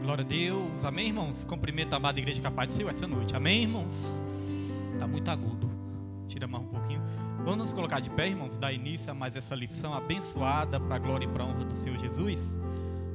Glória a Deus. Amém, irmãos? Cumprimento a amada igreja capaz de ser essa noite. Amém, irmãos? Está muito agudo. Tira mais um pouquinho. Vamos nos colocar de pé, irmãos, dar início a mais essa lição abençoada para a glória e para a honra do Senhor Jesus.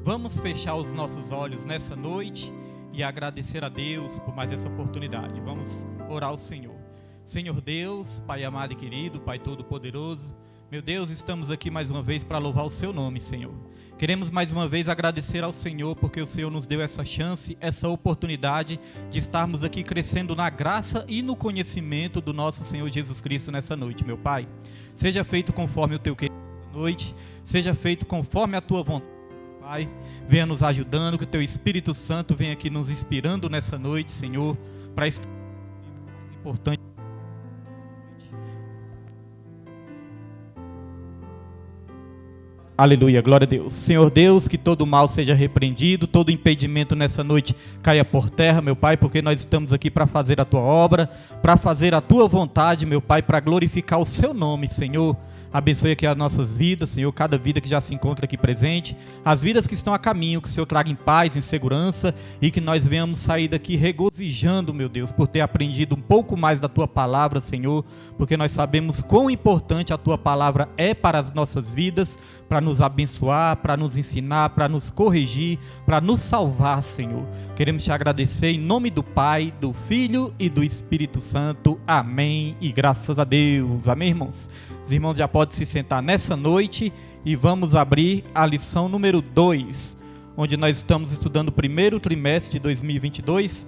Vamos fechar os nossos olhos nessa noite e agradecer a Deus por mais essa oportunidade. Vamos orar ao Senhor. Senhor Deus, Pai amado e querido, Pai todo-poderoso, meu Deus, estamos aqui mais uma vez para louvar o Seu nome, Senhor. Queremos mais uma vez agradecer ao Senhor, porque o Senhor nos deu essa chance, essa oportunidade de estarmos aqui crescendo na graça e no conhecimento do nosso Senhor Jesus Cristo nessa noite, meu Pai. Seja feito conforme o Teu querer nessa noite, seja feito conforme a Tua vontade, Pai. Venha nos ajudando, que o Teu Espírito Santo venha aqui nos inspirando nessa noite, Senhor, para estar mais importante. Aleluia, glória a Deus. Senhor Deus, que todo mal seja repreendido, todo impedimento nessa noite caia por terra, meu Pai, porque nós estamos aqui para fazer a Tua obra, para fazer a Tua vontade, meu Pai, para glorificar o Seu nome, Senhor. Abençoe aqui as nossas vidas, Senhor, cada vida que já se encontra aqui presente, as vidas que estão a caminho, que o Senhor traga em paz, em segurança, e que nós venhamos sair daqui regozijando, meu Deus, por ter aprendido um pouco mais da Tua palavra, Senhor, porque nós sabemos quão importante a Tua palavra é para as nossas vidas, para nos abençoar, para nos ensinar, para nos corrigir, para nos salvar, Senhor. Queremos Te agradecer em nome do Pai, do Filho e do Espírito Santo. Amém e graças a Deus. Amém, irmãos? Os irmãos já podem se sentar nessa noite e vamos abrir a lição número 2, onde nós estamos estudando o primeiro trimestre de 2022.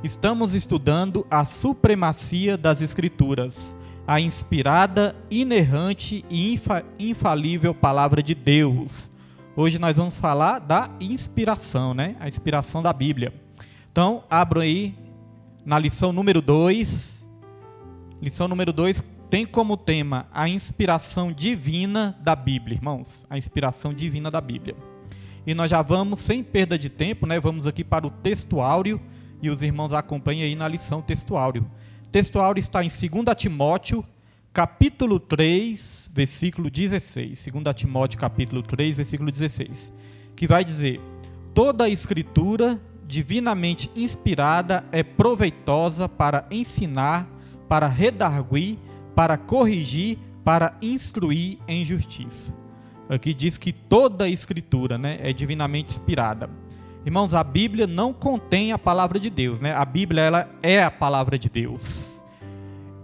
Estamos estudando a supremacia das Escrituras, a inspirada, inerrante e infalível palavra de Deus. Hoje nós vamos falar da inspiração, né? A inspiração da Bíblia. Então, abram aí na lição número 2. Lição número 2 tem como tema a inspiração divina da Bíblia, irmãos. A inspiração divina da Bíblia. E nós já vamos, sem perda de tempo, né? Vamos aqui para o texto áureo e os irmãos acompanhem aí na lição texto áureo. O texto áureo está em 2 Timóteo, capítulo 3, versículo 16. 2 Timóteo, capítulo 3, versículo 16. Que vai dizer: toda a escritura divinamente inspirada é proveitosa para ensinar, para redarguir, para corrigir, para instruir em justiça. Aqui diz que toda a escritura, né, é divinamente inspirada. Irmãos, a Bíblia não contém a palavra de Deus, né? A Bíblia, ela é a palavra de Deus.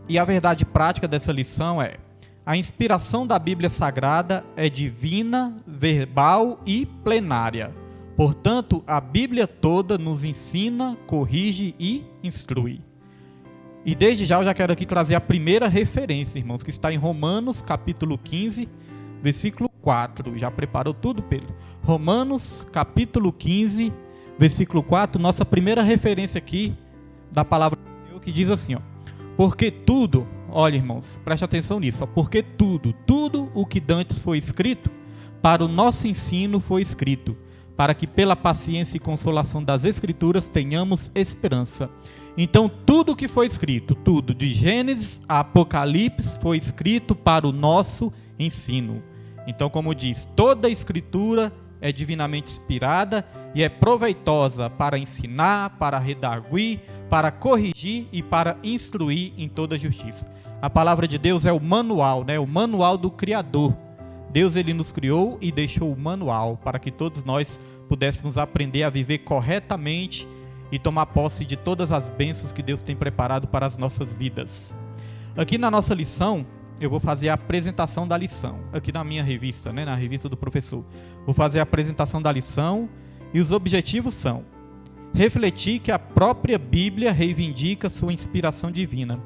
E a verdade prática dessa lição é: a inspiração da Bíblia Sagrada é divina, verbal e plenária. Portanto, a Bíblia toda nos ensina, corrige e instrui. E desde já eu já quero aqui trazer a primeira referência, irmãos, que está em Romanos, capítulo 15, versículo 4. Já preparou tudo, Pedro? Romanos, capítulo 15, versículo 4, nossa primeira referência aqui da palavra do Senhor, que diz assim, ó: porque tudo, olha, irmãos, preste atenção nisso, ó, porque tudo o que dantes foi escrito, para o nosso ensino foi escrito, para que pela paciência e consolação das Escrituras tenhamos esperança. Então, tudo que foi escrito, tudo, de Gênesis a Apocalipse, foi escrito para o nosso ensino. Então, como diz, toda a Escritura é divinamente inspirada e é proveitosa para ensinar, para redarguir, para corrigir e para instruir em toda justiça. A palavra de Deus é o manual, né? O manual do Criador. Deus, ele nos criou e deixou o manual para que todos nós pudéssemos aprender a viver corretamente e tomar posse de todas as bênçãos que Deus tem preparado para as nossas vidas. Aqui na nossa lição, eu vou fazer a apresentação da lição. Aqui na minha revista, né, na revista do professor. Vou fazer a apresentação da lição e os objetivos são: refletir que a própria Bíblia reivindica sua inspiração divina.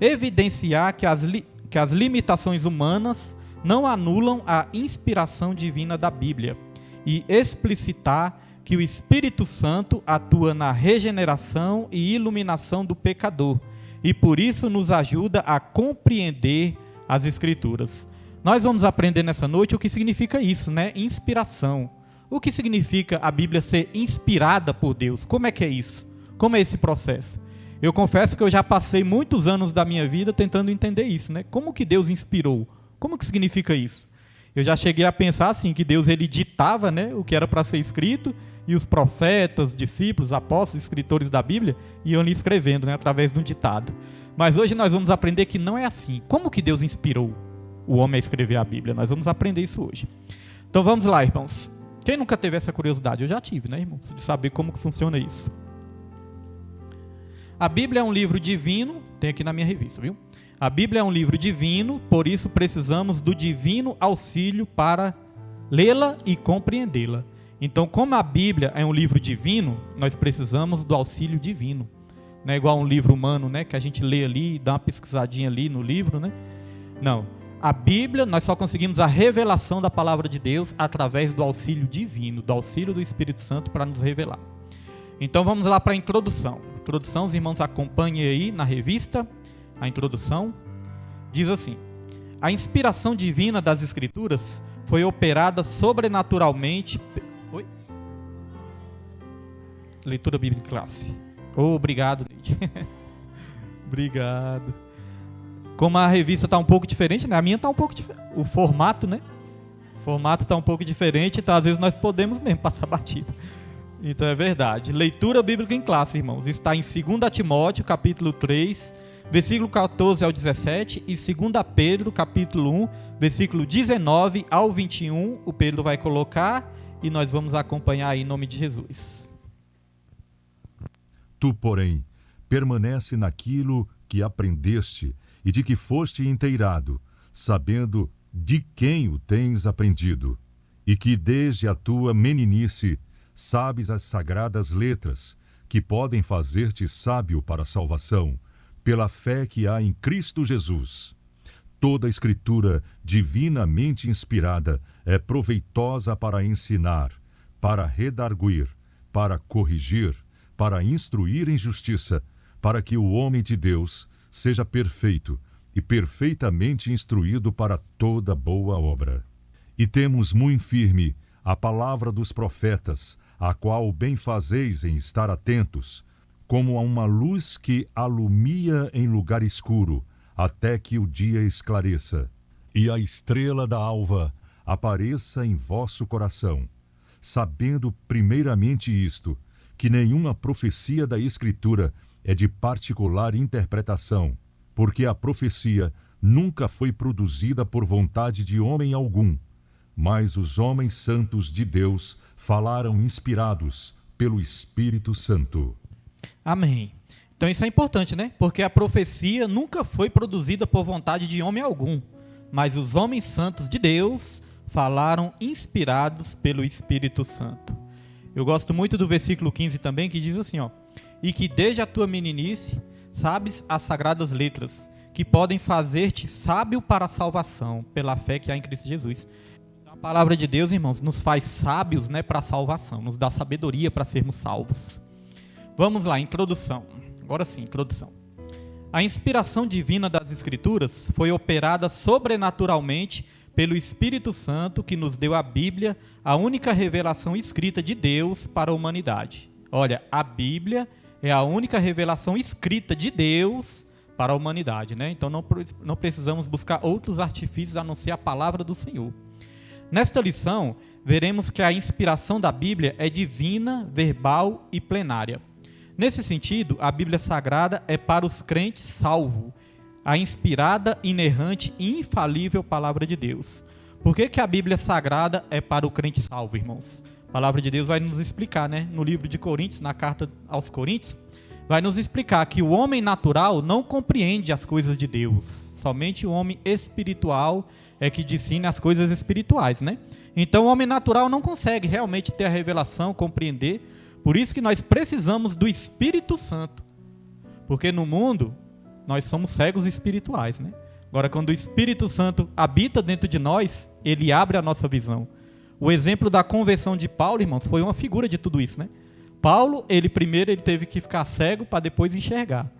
Evidenciar que as limitações humanas não anulam a inspiração divina da Bíblia. E explicitar que o Espírito Santo atua na regeneração e iluminação do pecador, e por isso nos ajuda a compreender as Escrituras. Nós vamos aprender nessa noite o que significa isso, né? Inspiração. O que significa a Bíblia ser inspirada por Deus? Como é que é isso? Como é esse processo? Eu confesso que eu já passei muitos anos da minha vida tentando entender isso, né? Como que Deus inspirou? Como que significa isso? Eu já cheguei a pensar assim, que Deus ele ditava, né, o que era para ser escrito, e os profetas, discípulos, apóstolos, escritores da Bíblia iam ali escrevendo, né, através de um ditado. Mas hoje nós vamos aprender que não é assim. Como que Deus inspirou o homem a escrever a Bíblia? Nós vamos aprender isso hoje. Então vamos lá, irmãos. Quem nunca teve essa curiosidade? Eu já tive, né, irmãos? De saber como que funciona isso. A Bíblia é um livro divino, tem aqui na minha revista, viu? A Bíblia é um livro divino, por isso precisamos do divino auxílio para lê-la e compreendê-la. Então, como a Bíblia é um livro divino, nós precisamos do auxílio divino. Não é igual um livro humano, né, que a gente lê ali, dá uma pesquisadinha ali no livro, né? Não. A Bíblia, nós só conseguimos a revelação da palavra de Deus através do auxílio divino, do auxílio do Espírito Santo para nos revelar. Então, vamos lá para a introdução. Introdução, os irmãos acompanhem aí na revista. A introdução diz assim: a inspiração divina das Escrituras foi operada sobrenaturalmente. Oi? Leitura bíblica em classe. Obrigado, Neide. Obrigado. Como a revista está um pouco diferente, né? A minha está um pouco diferente. O formato, né? O formato está um pouco diferente, então às vezes nós podemos mesmo passar batido. Então é verdade. Leitura bíblica em classe, irmãos. Está em 2 Timóteo, capítulo 3, versículo 14 ao 17, e 2 Pedro, capítulo 1, versículo 19 ao 21, o Pedro vai colocar e nós vamos acompanhar aí em nome de Jesus. Tu, porém, permanece naquilo que aprendeste e de que foste inteirado, sabendo de quem o tens aprendido, e que desde a tua meninice sabes as sagradas letras, que podem fazer-te sábio para a salvação, pela fé que há em Cristo Jesus. Toda a Escritura divinamente inspirada é proveitosa para ensinar, para redarguir, para corrigir, para instruir em justiça, para que o homem de Deus seja perfeito e perfeitamente instruído para toda boa obra. E temos muito firme a palavra dos profetas, a qual bem fazeis em estar atentos, como a uma luz que alumia em lugar escuro, até que o dia esclareça, e a estrela da alva apareça em vosso coração, sabendo primeiramente isto, que nenhuma profecia da Escritura é de particular interpretação, porque a profecia nunca foi produzida por vontade de homem algum, mas os homens santos de Deus falaram inspirados pelo Espírito Santo. Amém. Então isso é importante, né? Porque a profecia nunca foi produzida por vontade de homem algum, mas os homens santos de Deus falaram inspirados pelo Espírito Santo. Eu gosto muito do versículo 15 também, que diz assim, ó: e que desde a tua meninice sabes as sagradas letras, que podem fazer-te sábio para a salvação, pela fé que há em Cristo Jesus. A palavra de Deus, irmãos, nos faz sábios, né, para a salvação, nos dá sabedoria para sermos salvos. Vamos lá, introdução. Agora sim, introdução. A inspiração divina das Escrituras foi operada sobrenaturalmente pelo Espírito Santo, que nos deu a Bíblia, a única revelação escrita de Deus para a humanidade. Olha, a Bíblia é a única revelação escrita de Deus para a humanidade, né? Então não precisamos buscar outros artifícios a não ser a palavra do Senhor. Nesta lição, veremos que a inspiração da Bíblia é divina, verbal e plenária. Nesse sentido, a Bíblia Sagrada é para os crentes salvos, a inspirada, inerrante e infalível palavra de Deus. Por que a Bíblia Sagrada é para o crente salvo, irmãos? A palavra de Deus vai nos explicar, né? No livro de Coríntios, na carta aos Coríntios, vai nos explicar que o homem natural não compreende as coisas de Deus. Somente o homem espiritual é que discerne as coisas espirituais, né? Então o homem natural não consegue realmente ter a revelação, compreender. Por isso que nós precisamos do Espírito Santo. Porque no mundo, nós somos cegos espirituais, né? Agora, quando o Espírito Santo habita dentro de nós, ele abre a nossa visão. O exemplo da conversão de Paulo, irmãos, foi uma figura de tudo isso, né? Paulo, primeiro ele teve que ficar cego para depois enxergar.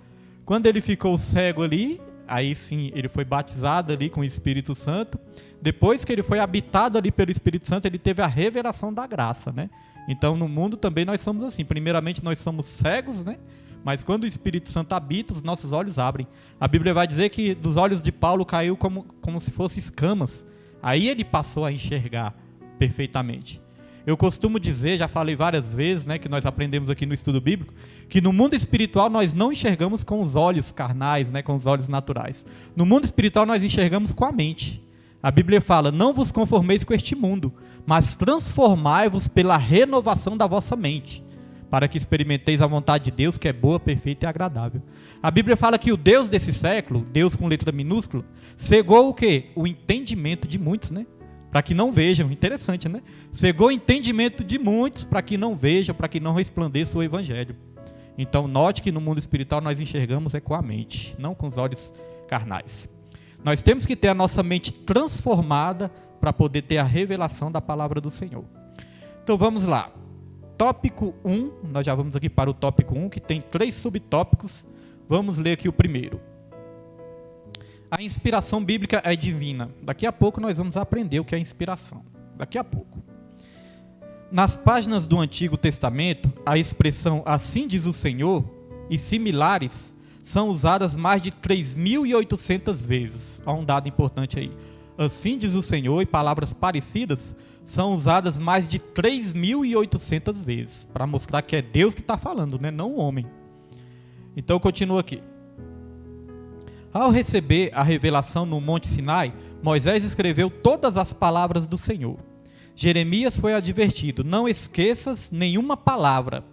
Quando ele ficou cego ali, aí sim, ele foi batizado ali com o Espírito Santo. Depois que ele foi habitado ali pelo Espírito Santo, ele teve a revelação da graça, né? Então, no mundo também nós somos assim. Primeiramente, nós somos cegos, né? Mas quando o Espírito Santo habita, os nossos olhos abrem. A Bíblia vai dizer que dos olhos de Paulo caiu como se fossem escamas. Aí ele passou a enxergar perfeitamente. Eu costumo dizer, já falei várias vezes, né, que nós aprendemos aqui no estudo bíblico, que no mundo espiritual nós não enxergamos com os olhos carnais, né, com os olhos naturais. No mundo espiritual nós enxergamos com a mente. A Bíblia fala, não vos conformeis com este mundo, mas transformai-vos pela renovação da vossa mente, para que experimenteis a vontade de Deus, que é boa, perfeita e agradável. A Bíblia fala que o Deus desse século, Deus com letra minúscula, cegou o quê? O entendimento de muitos, né? Para que não vejam, interessante, né? Cegou o entendimento de muitos, para que não vejam, para que não resplandeça o Evangelho. Então, note que no mundo espiritual nós enxergamos com a mente, não com os olhos carnais. Nós temos que ter a nossa mente transformada para poder ter a revelação da palavra do Senhor. Então vamos lá. Tópico 1, nós já vamos aqui para o tópico 1, que tem 3 subtópicos. Vamos ler aqui o primeiro. A inspiração bíblica é divina. Daqui a pouco nós vamos aprender o que é inspiração. Daqui a pouco. Nas páginas do Antigo Testamento, a expressão assim diz o Senhor e similares são usadas mais de 3.800 vezes. Há um dado importante aí. Assim diz o Senhor e palavras parecidas são usadas mais de 3.800 vezes, para mostrar que é Deus que está falando, né? Não o homem. Então eu continuo aqui. Ao receber a revelação no Monte Sinai, Moisés escreveu todas as palavras do Senhor. Jeremias foi advertido, não esqueças nenhuma palavra.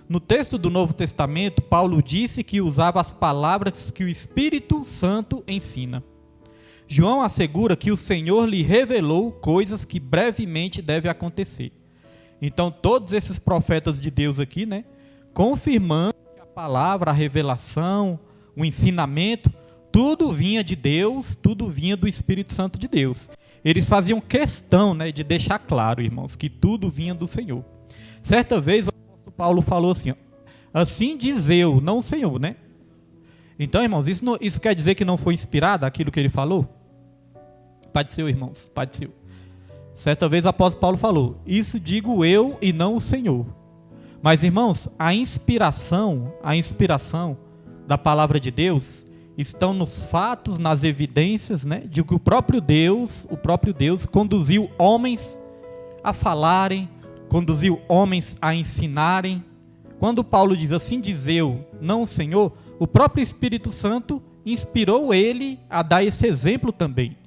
No texto do Novo Testamento, Paulo disse que usava as palavras que o Espírito Santo ensina. João assegura que o Senhor lhe revelou coisas que brevemente devem acontecer. Então, todos esses profetas de Deus aqui, né, confirmando que a palavra, a revelação, o ensinamento, tudo vinha de Deus, tudo vinha do Espírito Santo de Deus. Eles faziam questão, né, de deixar claro, irmãos, que tudo vinha do Senhor. Certa vez, Paulo falou assim, assim diz eu, não o Senhor, né? Então, irmãos, isso quer dizer que não foi inspirado aquilo que ele falou? Pai do Senhor, irmãos, Pai do Senhor. Certa vez o apóstolo Paulo falou, isso digo eu e não o Senhor. Mas, irmãos, a inspiração da palavra de Deus estão nos fatos, nas evidências, né, de que o próprio Deus conduziu homens a falarem, conduziu homens a ensinarem. Quando Paulo diz assim diz eu, não o Senhor, o próprio Espírito Santo inspirou ele a dar esse exemplo também.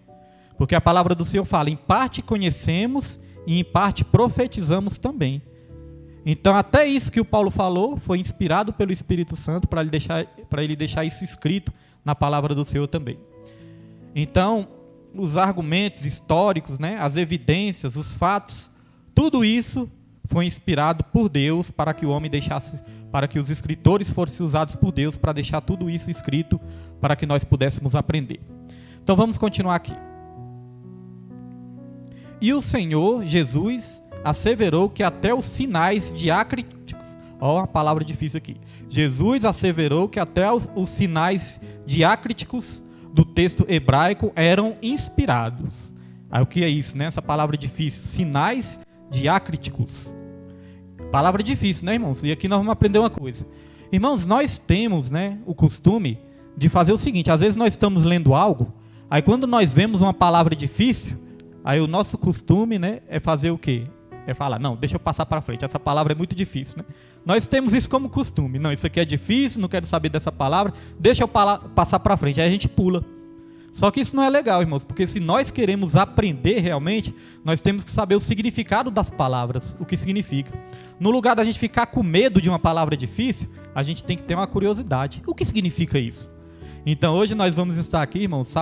Porque a palavra do Senhor fala, em parte conhecemos e em parte profetizamos também. Então até isso que o Paulo falou foi inspirado pelo Espírito Santo para ele deixar isso escrito na palavra do Senhor também. Então, os argumentos históricos, né, as evidências, os fatos, tudo isso foi inspirado por Deus para que o homem deixasse, para que os escritores fossem usados por Deus para deixar tudo isso escrito para que nós pudéssemos aprender. Então vamos continuar aqui. E o Senhor Jesus asseverou que até os sinais diacríticos, ó, uma palavra difícil aqui. Jesus asseverou que até os sinais diacríticos do texto hebraico eram inspirados. Aí o que é isso, né? Essa palavra difícil, sinais diacríticos. Palavra difícil, né, irmãos? E aqui nós vamos aprender uma coisa. Irmãos, nós temos, né, o costume de fazer o seguinte, às vezes nós estamos lendo algo, aí quando nós vemos uma palavra difícil, aí o nosso costume, né, é fazer o quê? É falar, não, deixa eu passar para frente, essa palavra é muito difícil, né? Nós temos isso como costume, não, isso aqui é difícil, não quero saber dessa palavra, deixa eu passar para frente, aí a gente pula. Só que isso não é legal, irmãos, porque se nós queremos aprender realmente, nós temos que saber o significado das palavras, o que significa. No lugar da gente ficar com medo de uma palavra difícil, a gente tem que ter uma curiosidade. O que significa isso? Então hoje nós vamos estar aqui, irmãos,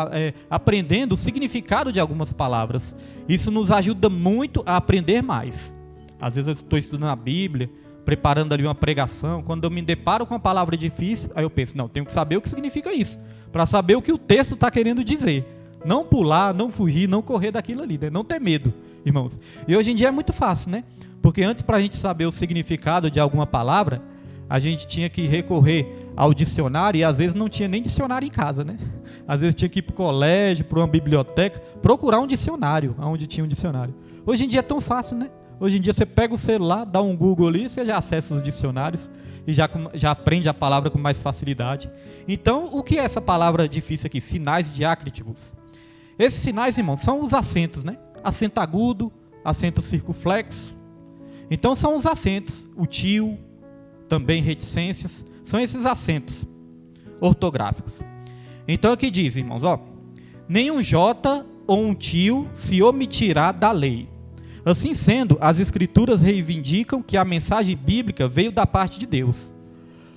aprendendo o significado de algumas palavras. Isso nos ajuda muito a aprender mais. Às vezes eu estou estudando a Bíblia, preparando ali uma pregação, quando eu me deparo com uma palavra difícil, aí eu penso, não, tenho que saber o que significa isso, para saber o que o texto está querendo dizer. Não pular, não fugir, não correr daquilo ali, né? Não ter medo, irmãos. E hoje em dia é muito fácil, né? Porque antes, para a gente saber o significado de alguma palavra, a gente tinha que recorrer ao dicionário, e às vezes não tinha nem dicionário em casa, né? Às vezes tinha que ir para o colégio, para uma biblioteca, procurar um dicionário, onde tinha um dicionário. Hoje em dia é tão fácil, né? Hoje em dia você pega o celular, dá um Google ali, você já acessa os dicionários e já aprende a palavra com mais facilidade. Então, o que é essa palavra difícil aqui? Sinais diacríticos. Esses sinais, irmãos, são os acentos, né? Acento agudo, acento circunflexo. Então são os acentos, o tio, também reticências, são esses acentos ortográficos. Então aqui diz, irmãos, ó, nenhum J ou um tio se omitirá da lei. Assim sendo, as escrituras reivindicam que a mensagem bíblica veio da parte de Deus.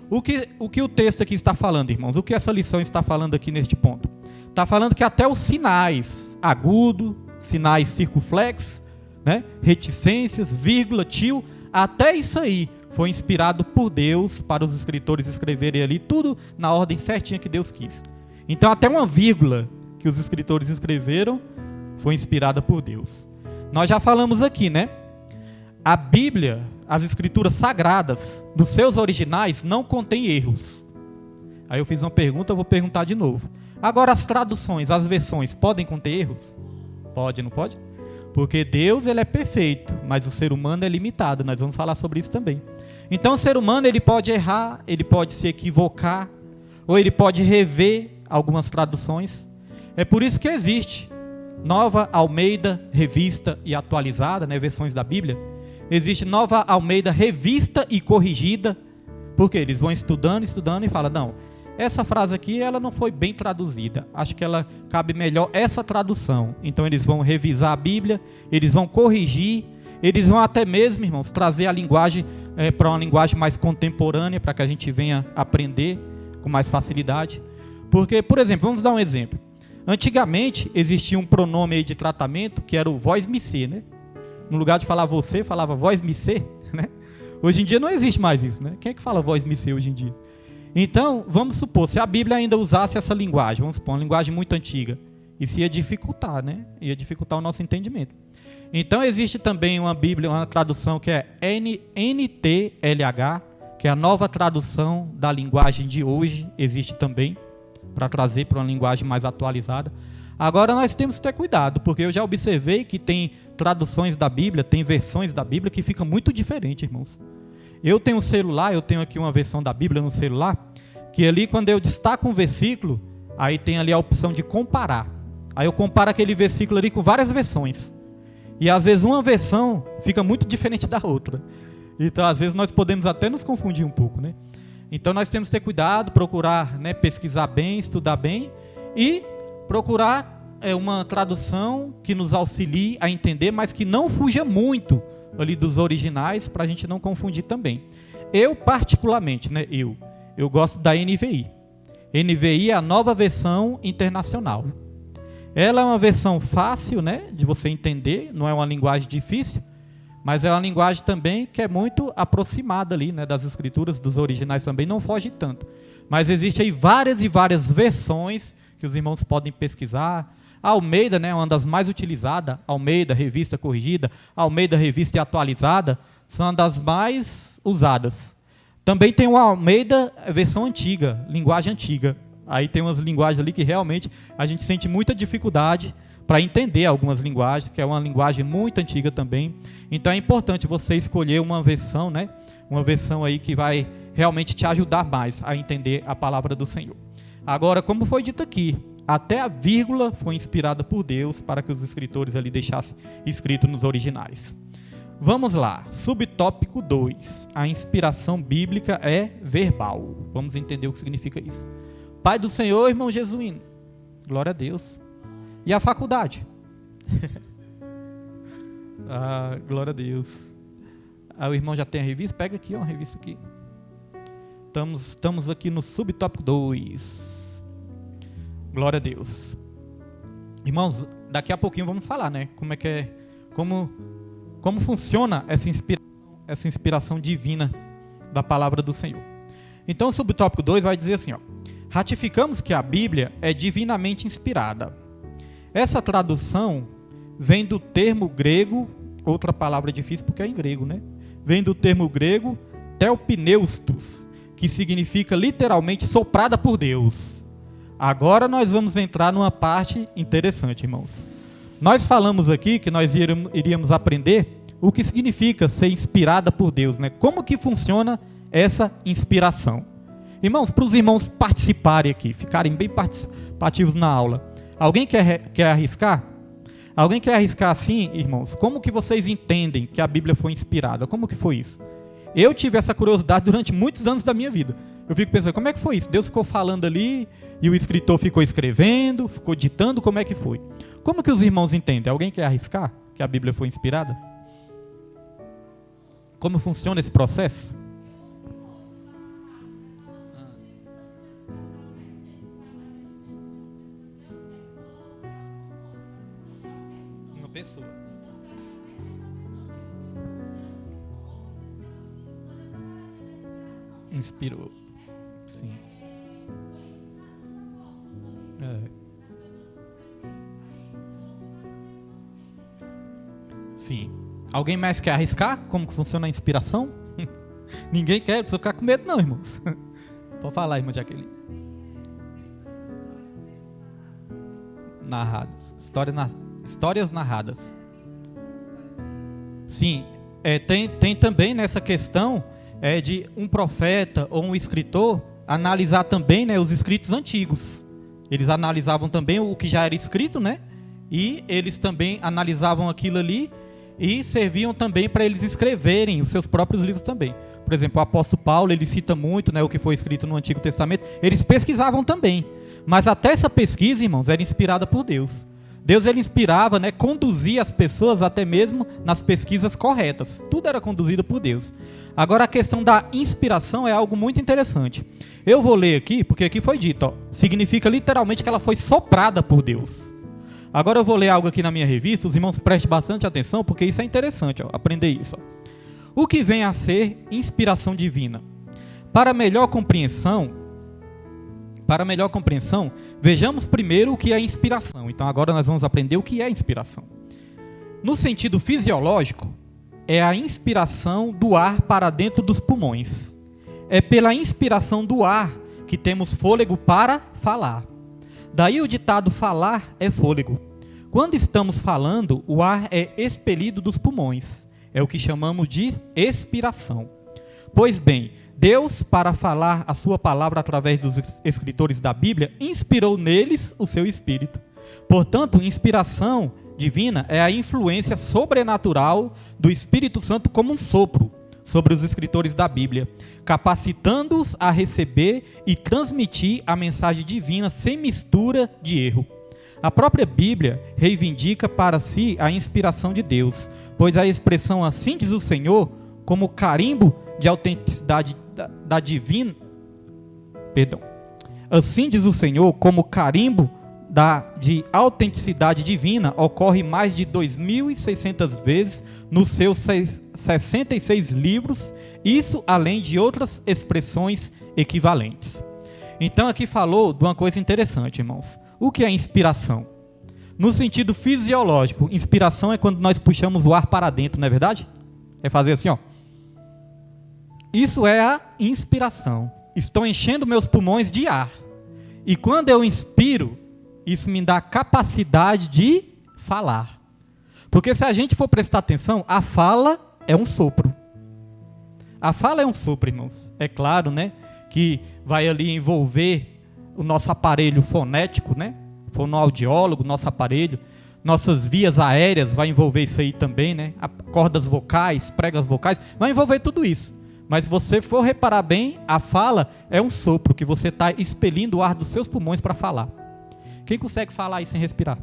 O que o texto aqui está falando, irmãos? O que essa lição está falando aqui neste ponto? Está falando que até os sinais agudo, sinais circunflexos, né, reticências, vírgula, tio, até isso aí foi inspirado por Deus para os escritores escreverem ali tudo na ordem certinha que Deus quis. Então até uma vírgula que os escritores escreveram foi inspirada por Deus. Nós já falamos aqui, né? A Bíblia, as escrituras sagradas, dos seus originais, não contém erros. Aí eu fiz uma pergunta, eu vou perguntar de novo. Agora as traduções, as versões, podem conter erros? Pode, não pode? Porque Deus, ele é perfeito, mas o ser humano é limitado. Nós vamos falar sobre isso também. Então o ser humano, ele pode errar, ele pode se equivocar, ou ele pode rever algumas traduções. É por isso que existe Nova Almeida Revista e Atualizada, né, versões da Bíblia. Existe Nova Almeida Revista e Corrigida, porque eles vão estudando e falam, não, essa frase aqui ela não foi bem traduzida, acho que ela cabe melhor essa tradução. Então eles vão revisar a Bíblia, eles vão corrigir, eles vão até mesmo, irmãos, trazer a linguagem para uma linguagem mais contemporânea, para que a gente venha aprender com mais facilidade. Porque, por exemplo, vamos dar um exemplo. Antigamente existia um pronome aí de tratamento que era o vós-me ser, né? No lugar de falar você, falava vós-me ser, né? Hoje em dia não existe mais isso, né? Quem é que fala vós-me ser hoje em dia? Então, vamos supor, se a Bíblia ainda usasse essa linguagem, vamos supor, uma linguagem muito antiga, isso ia dificultar, né? Ia dificultar o nosso entendimento. Então, existe também uma Bíblia, uma tradução que é NTLH, que é a nova tradução da linguagem de hoje, existe também, para trazer para uma linguagem mais atualizada. Agora nós temos que ter cuidado, porque eu já observei que tem traduções da Bíblia, tem versões da Bíblia que ficam muito diferentes, irmãos. Eu tenho um celular, eu tenho aqui uma versão da Bíblia no celular, que ali quando eu destaco um versículo, aí tem ali a opção de comparar. Aí eu comparo aquele versículo ali com várias versões. E às vezes uma versão fica muito diferente da outra. Então às vezes nós podemos até nos confundir um pouco, né? Então nós temos que ter cuidado, procurar, né, pesquisar bem, estudar bem e procurar uma tradução que nos auxilie a entender, mas que não fuja muito ali dos originais, para a gente não confundir também. Eu particularmente, né, eu gosto da NVI. NVI é a nova versão internacional. Ela é uma versão fácil, né, de você entender, não é uma linguagem difícil, mas é uma linguagem também que é muito aproximada ali, né, das escrituras, dos originais também, não foge tanto. Mas existe aí várias e várias versões que os irmãos podem pesquisar. A Almeida, né, uma das mais utilizadas, Almeida, Revista Corrigida, Almeida, Revista e Atualizada, são uma das mais usadas. Também tem o Almeida, versão antiga, linguagem antiga. Aí tem umas linguagens ali que realmente a gente sente muita dificuldade para entender algumas linguagens, que é uma linguagem muito antiga também. Então é importante você escolher uma versão, né? Uma versão aí que vai realmente te ajudar mais a entender a palavra do Senhor. Agora, como foi dito aqui, até a vírgula foi inspirada por Deus para que os escritores ali deixassem escrito nos originais. Vamos lá, subtópico 2. A inspiração bíblica é verbal. Vamos entender o que significa isso. Pai do Senhor, irmão Jesuíno. Glória a Deus. E a faculdade? Glória a Deus. O irmão já tem a revista? Pega aqui, ó, uma revista aqui. Estamos aqui no subtópico 2. Glória a Deus. Irmãos, daqui a pouquinho vamos falar, né? Como funciona essa inspiração divina da palavra do Senhor. Então o subtópico 2 vai dizer assim, ó. Ratificamos que a Bíblia é divinamente inspirada. Essa tradução vem do termo grego, outra palavra difícil porque é em grego, né? Vem do termo grego theopneustos, que significa literalmente soprada por Deus. Agora nós vamos entrar numa parte interessante, irmãos. Nós falamos aqui que nós iríamos aprender o que significa ser inspirada por Deus, né? Como que funciona essa inspiração? Irmãos, para os irmãos participarem aqui, ficarem bem participativos na aula, Alguém quer arriscar? Alguém quer arriscar assim, irmãos? Como que vocês entendem que a Bíblia foi inspirada? Como que foi isso? Eu tive essa curiosidade durante muitos anos da minha vida. Eu fico pensando, como é que foi isso? Deus ficou falando ali e o escritor ficou escrevendo, ficou ditando, como é que foi? Como que os irmãos entendem? Alguém quer arriscar que a Bíblia foi inspirada? Como funciona esse processo? Uma pessoa. Inspirou. Sim. Sim. Alguém mais quer arriscar como que funciona a inspiração? Ninguém quer, não precisa ficar com medo não, irmãos. Pode falar, irmã Jaqueline. Narradas. Histórias narradas. Sim. Tem também nessa questão de um profeta ou um escritor analisar também, né, os escritos antigos. Eles analisavam também o que já era escrito, né? E eles também analisavam aquilo ali e serviam também para eles escreverem os seus próprios livros também. Por exemplo, o apóstolo Paulo, ele cita muito, né, o que foi escrito no Antigo Testamento. Eles pesquisavam também. Mas até essa pesquisa, irmãos, era inspirada por Deus. Deus, ele inspirava, né, conduzia as pessoas até mesmo nas pesquisas corretas. Tudo era conduzido por Deus. Agora, a questão da inspiração é algo muito interessante. Eu vou ler aqui, porque aqui foi dito, ó, significa literalmente que ela foi soprada por Deus. Agora eu vou ler algo aqui na minha revista, os irmãos prestem bastante atenção, porque isso é interessante, ó, aprender isso. Ó. O que vem a ser inspiração divina? Para melhor compreensão, vejamos primeiro o que é inspiração. Então agora nós vamos aprender o que é inspiração. No sentido fisiológico, é a inspiração do ar para dentro dos pulmões. É pela inspiração do ar que temos fôlego para falar. Daí o ditado falar é fôlego. Quando estamos falando, o ar é expelido dos pulmões. É o que chamamos de expiração. Pois bem, Deus, para falar a sua palavra através dos escritores da Bíblia, inspirou neles o seu Espírito. Portanto, inspiração divina é a influência sobrenatural do Espírito Santo como um sopro sobre os escritores da Bíblia, capacitando-os a receber e transmitir a mensagem divina sem mistura de erro. A própria Bíblia reivindica para si a inspiração de Deus, pois a expressão assim diz o Senhor, como carimbo de autenticidade da divina, assim diz o Senhor, como carimbo de autenticidade divina, ocorre mais de 2.600 vezes nos seus 66 livros, isso além de outras expressões equivalentes. Então aqui falou de uma coisa interessante, irmãos. O que é inspiração? No sentido fisiológico, inspiração é quando nós puxamos o ar para dentro, não é verdade? É fazer assim, ó. Isso é a inspiração. Estou enchendo meus pulmões de ar. E quando eu inspiro, isso me dá a capacidade de falar. Porque se a gente for prestar atenção, a fala é um sopro. A fala é um sopro, irmãos. É claro, né, que vai ali envolver o nosso aparelho fonético, né? Fonoaudiólogo, nosso aparelho. Nossas vias aéreas vai envolver isso aí também, né? Cordas vocais, pregas vocais, vai envolver tudo isso. Mas se você for reparar bem, a fala é um sopro que você está expelindo o ar dos seus pulmões para falar. Quem consegue falar aí sem respirar?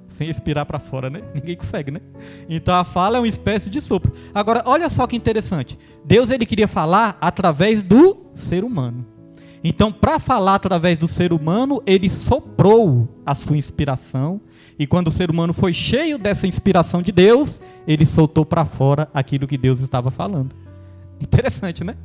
Sem respirar para fora, né? Ninguém consegue, né? Então a fala é uma espécie de sopro. Agora, olha só que interessante. Deus, ele queria falar através do ser humano. Então, para falar através do ser humano, ele soprou a sua inspiração. E quando o ser humano foi cheio dessa inspiração de Deus, ele soltou para fora aquilo que Deus estava falando. Interessante, né?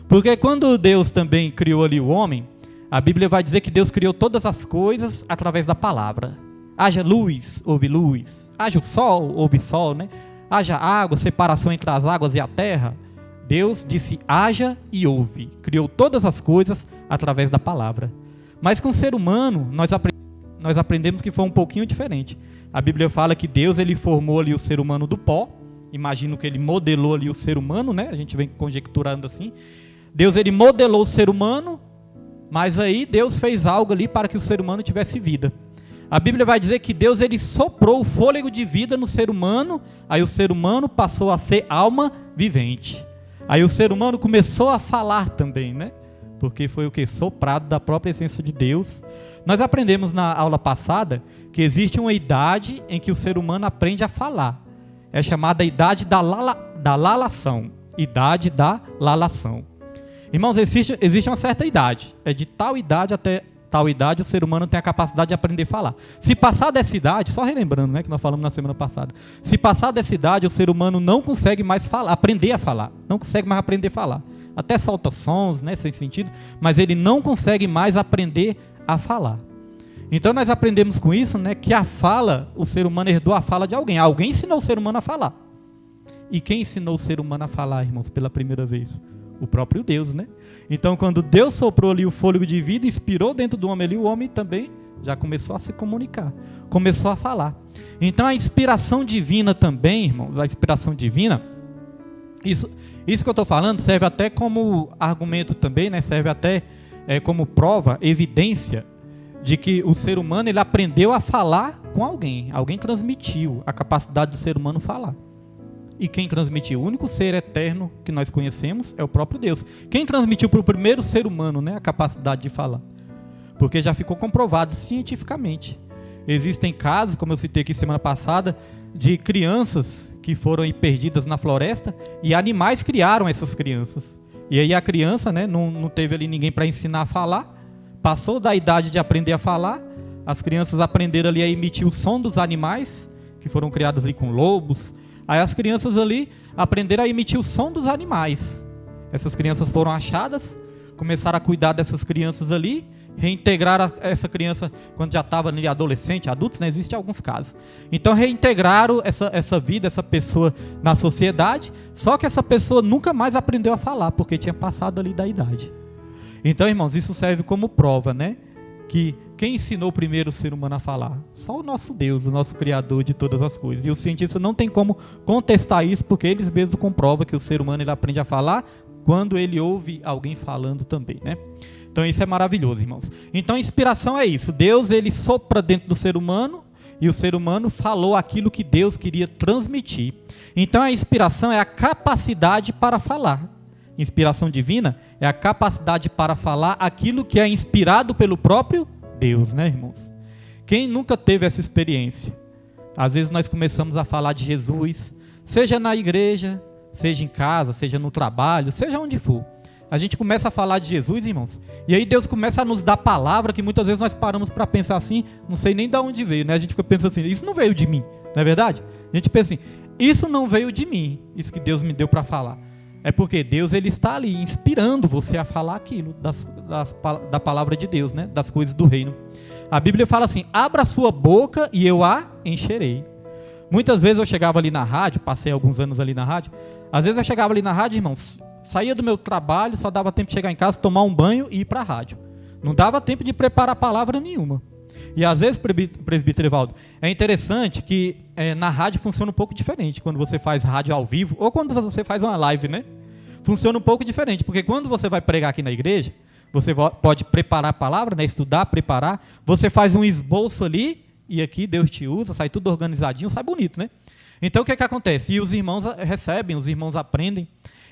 Porque quando Deus também criou ali o homem, a Bíblia vai dizer que Deus criou todas as coisas através da palavra. Haja luz, houve luz. Haja o sol, houve sol, né? Haja água, separação entre as águas e a terra. Deus disse haja e houve. Criou todas as coisas através da palavra. Mas com o ser humano, nós aprendemos que foi um pouquinho diferente. A Bíblia fala que Deus, ele formou ali o ser humano do pó. Imagino que ele modelou ali o ser humano, né? A gente vem conjecturando assim. Deus, ele modelou o ser humano, mas aí Deus fez algo ali para que o ser humano tivesse vida. A Bíblia vai dizer que Deus ele soprou o fôlego de vida no ser humano, aí o ser humano passou a ser alma vivente. Aí o ser humano começou a falar também, né? Porque foi o que? Soprado da própria essência de Deus. Nós aprendemos na aula passada que existe uma idade em que o ser humano aprende a falar. É chamada idade da lalação. Idade da lalação. Irmãos, existe uma certa idade. É de tal idade até tal idade o ser humano tem a capacidade de aprender a falar. Se passar dessa idade, só relembrando, né, que nós falamos na semana passada, se passar dessa idade o ser humano não consegue mais falar, aprender a falar, não consegue mais aprender a falar. Até solta sons, né, sem sentido, mas ele não consegue mais aprender a falar. Então nós aprendemos com isso, né, que a fala, o ser humano herdou a fala de alguém. Alguém ensinou o ser humano a falar. E quem ensinou o ser humano a falar, irmãos, pela primeira vez? O próprio Deus, né? Então, quando Deus soprou ali o fôlego de vida, inspirou dentro do homem ali, o homem também já começou a se comunicar, começou a falar. Então, a inspiração divina também, irmãos, a inspiração divina, isso que eu estou falando serve até como argumento também, né? Serve até como prova, evidência de que o ser humano ele aprendeu a falar com alguém. Alguém transmitiu a capacidade do ser humano falar. E quem transmitiu? O único ser eterno que nós conhecemos é o próprio Deus. Quem transmitiu para o primeiro ser humano, né, a capacidade de falar? Porque já ficou comprovado cientificamente. Existem casos, como eu citei aqui semana passada, de crianças que foram aí perdidas na floresta e animais criaram essas crianças. E aí a criança, né, não teve ali ninguém para ensinar a falar, passou da idade de aprender a falar, as crianças aprenderam ali a emitir o som dos animais, que foram criados ali com lobos. Aí as crianças ali aprenderam a emitir o som dos animais. Essas crianças foram achadas, começaram a cuidar dessas crianças ali, reintegraram essa criança quando já estava ali adolescente, adultos, né? Existem alguns casos. Então reintegraram essa vida, essa pessoa na sociedade, só que essa pessoa nunca mais aprendeu a falar, porque tinha passado ali da idade. Então, irmãos, isso serve como prova, né? Que quem ensinou primeiro o ser humano a falar? Só o nosso Deus, o nosso Criador de todas as coisas. E os cientistas não tem como contestar isso, porque eles mesmos comprovam que o ser humano ele aprende a falar quando ele ouve alguém falando também, né? Então isso é maravilhoso, irmãos. Então a inspiração é isso. Deus ele sopra dentro do ser humano e o ser humano falou aquilo que Deus queria transmitir. Então a inspiração é a capacidade para falar. Inspiração divina é a capacidade para falar aquilo que é inspirado pelo próprio Deus, né, irmãos? Quem nunca teve essa experiência? Às vezes nós começamos a falar de Jesus, seja na igreja, seja em casa, seja no trabalho, seja onde for. A gente começa a falar de Jesus, irmãos, e aí Deus começa a nos dar palavra que muitas vezes nós paramos para pensar assim, não sei nem de onde veio, né? A gente fica pensando assim, isso não veio de mim, não é verdade? A gente pensa assim, isso não veio de mim, isso que Deus me deu para falar. É porque Deus ele está ali inspirando você a falar aquilo da palavra de Deus, né? Das coisas do reino. A Bíblia fala assim, abra a sua boca e eu a encherei. Muitas vezes eu chegava ali na rádio, passei alguns anos ali na rádio, às vezes eu chegava ali na rádio, irmãos, saía do meu trabalho, só dava tempo de chegar em casa, tomar um banho e ir para a rádio. Não dava tempo de preparar palavra nenhuma. E às vezes, presbítero Evaldo, é interessante que na rádio funciona um pouco diferente quando você faz rádio ao vivo ou quando você faz uma live, né? Funciona um pouco diferente, porque quando você vai pregar aqui na igreja, você pode preparar a palavra, né? Estudar, preparar, você faz um esboço ali e aqui Deus te usa, sai tudo organizadinho, sai bonito, né? Então o que acontece? E os irmãos recebem, os irmãos aprendem.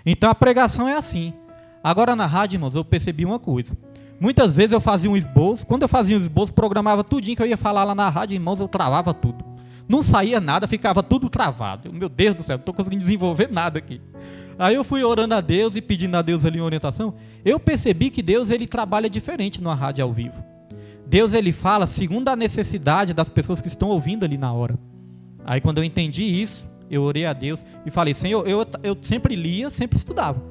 Então a pregação é assim. Agora na rádio, irmãos, eu percebi uma coisa. Muitas vezes eu fazia um esboço, quando eu fazia um esboço, programava tudinho que eu ia falar lá na rádio, irmãos, eu travava tudo. Não saía nada, ficava tudo travado. Meu Deus do céu, não estou conseguindo desenvolver nada aqui. Aí eu fui orando a Deus e pedindo a Deus ali uma orientação. Eu percebi que Deus ele trabalha diferente numa rádio ao vivo. Deus ele fala segundo a necessidade das pessoas que estão ouvindo ali na hora. Aí quando eu entendi isso, eu orei a Deus e falei, Senhor, eu sempre lia, sempre estudava.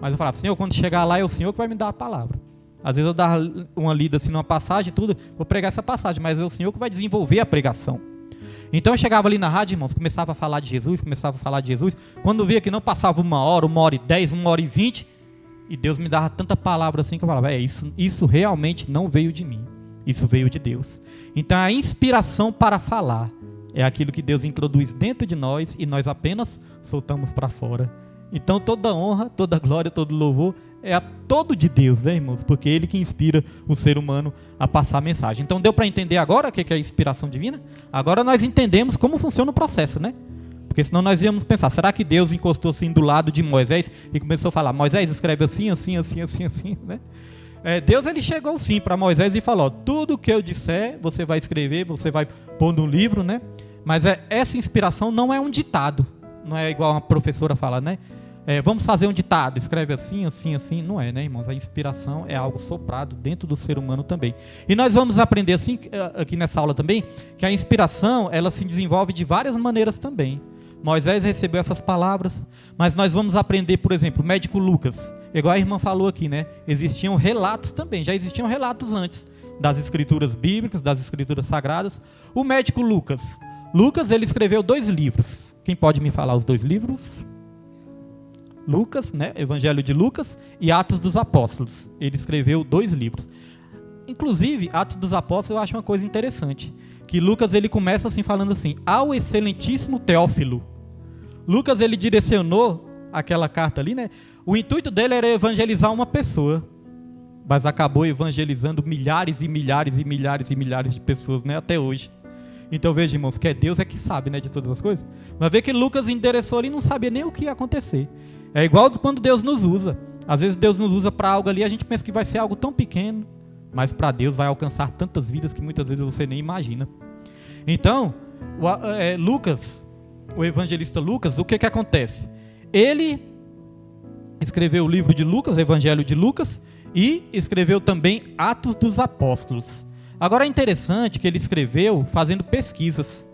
Mas eu falava, Senhor, quando chegar lá é o Senhor que vai me dar a palavra. Às vezes eu dava uma lida assim numa passagem, tudo, vou pregar essa passagem, mas é o Senhor que vai desenvolver a pregação. Então eu chegava ali na rádio, irmãos, começava a falar de Jesus, quando via que não passava 1h10, 1h20, e Deus me dava tanta palavra assim que eu falava, isso realmente não veio de mim, isso veio de Deus. Então a inspiração para falar é aquilo que Deus introduz dentro de nós e nós apenas soltamos para fora. Então toda honra, toda glória, todo louvor é todo de Deus, né, irmãos? Porque Ele que inspira o ser humano a passar a mensagem. Então deu para entender agora o que é a inspiração divina? Agora nós entendemos como funciona o processo, né? Porque senão nós íamos pensar, será que Deus encostou assim do lado de Moisés e começou a falar, Moisés, escreve assim, assim, assim, assim, assim, né? Deus ele chegou sim para Moisés e falou, tudo que eu disser, você vai escrever, você vai pôr no livro, né? Mas essa inspiração não é um ditado, não é igual uma professora fala, né? Vamos fazer um ditado, escreve assim, assim, assim, não é, né, irmãos? A inspiração é algo soprado dentro do ser humano também. E nós vamos aprender assim, aqui nessa aula também, que a inspiração, ela se desenvolve de várias maneiras também. Moisés recebeu essas palavras, mas nós vamos aprender, por exemplo, o médico Lucas, igual a irmã falou aqui, né? Existiam relatos também, já existiam relatos antes das escrituras bíblicas, das escrituras sagradas. O médico Lucas, ele escreveu 2 livros. Quem pode me falar os 2 livros? Lucas, né? Evangelho de Lucas e Atos dos Apóstolos. Ele escreveu 2 livros. Inclusive, Atos dos Apóstolos eu acho uma coisa interessante, que Lucas ele começa assim falando assim, ao excelentíssimo Teófilo. Lucas ele direcionou aquela carta ali, né? O intuito dele era evangelizar uma pessoa, mas acabou evangelizando milhares e milhares e milhares e milhares de pessoas, né? Até hoje. Então veja, irmãos, que Deus é que sabe, né, de todas as coisas. Mas vê que Lucas endereçou ali e não sabia nem o que ia acontecer. É igual quando Deus nos usa. Às vezes Deus nos usa para algo ali, a gente pensa que vai ser algo tão pequeno, mas para Deus vai alcançar tantas vidas que muitas vezes você nem imagina. Então, Lucas, o evangelista Lucas, o que acontece? Ele escreveu o livro de Lucas, o Evangelho de Lucas, e escreveu também Atos dos Apóstolos. Agora é interessante que ele escreveu fazendo pesquisas.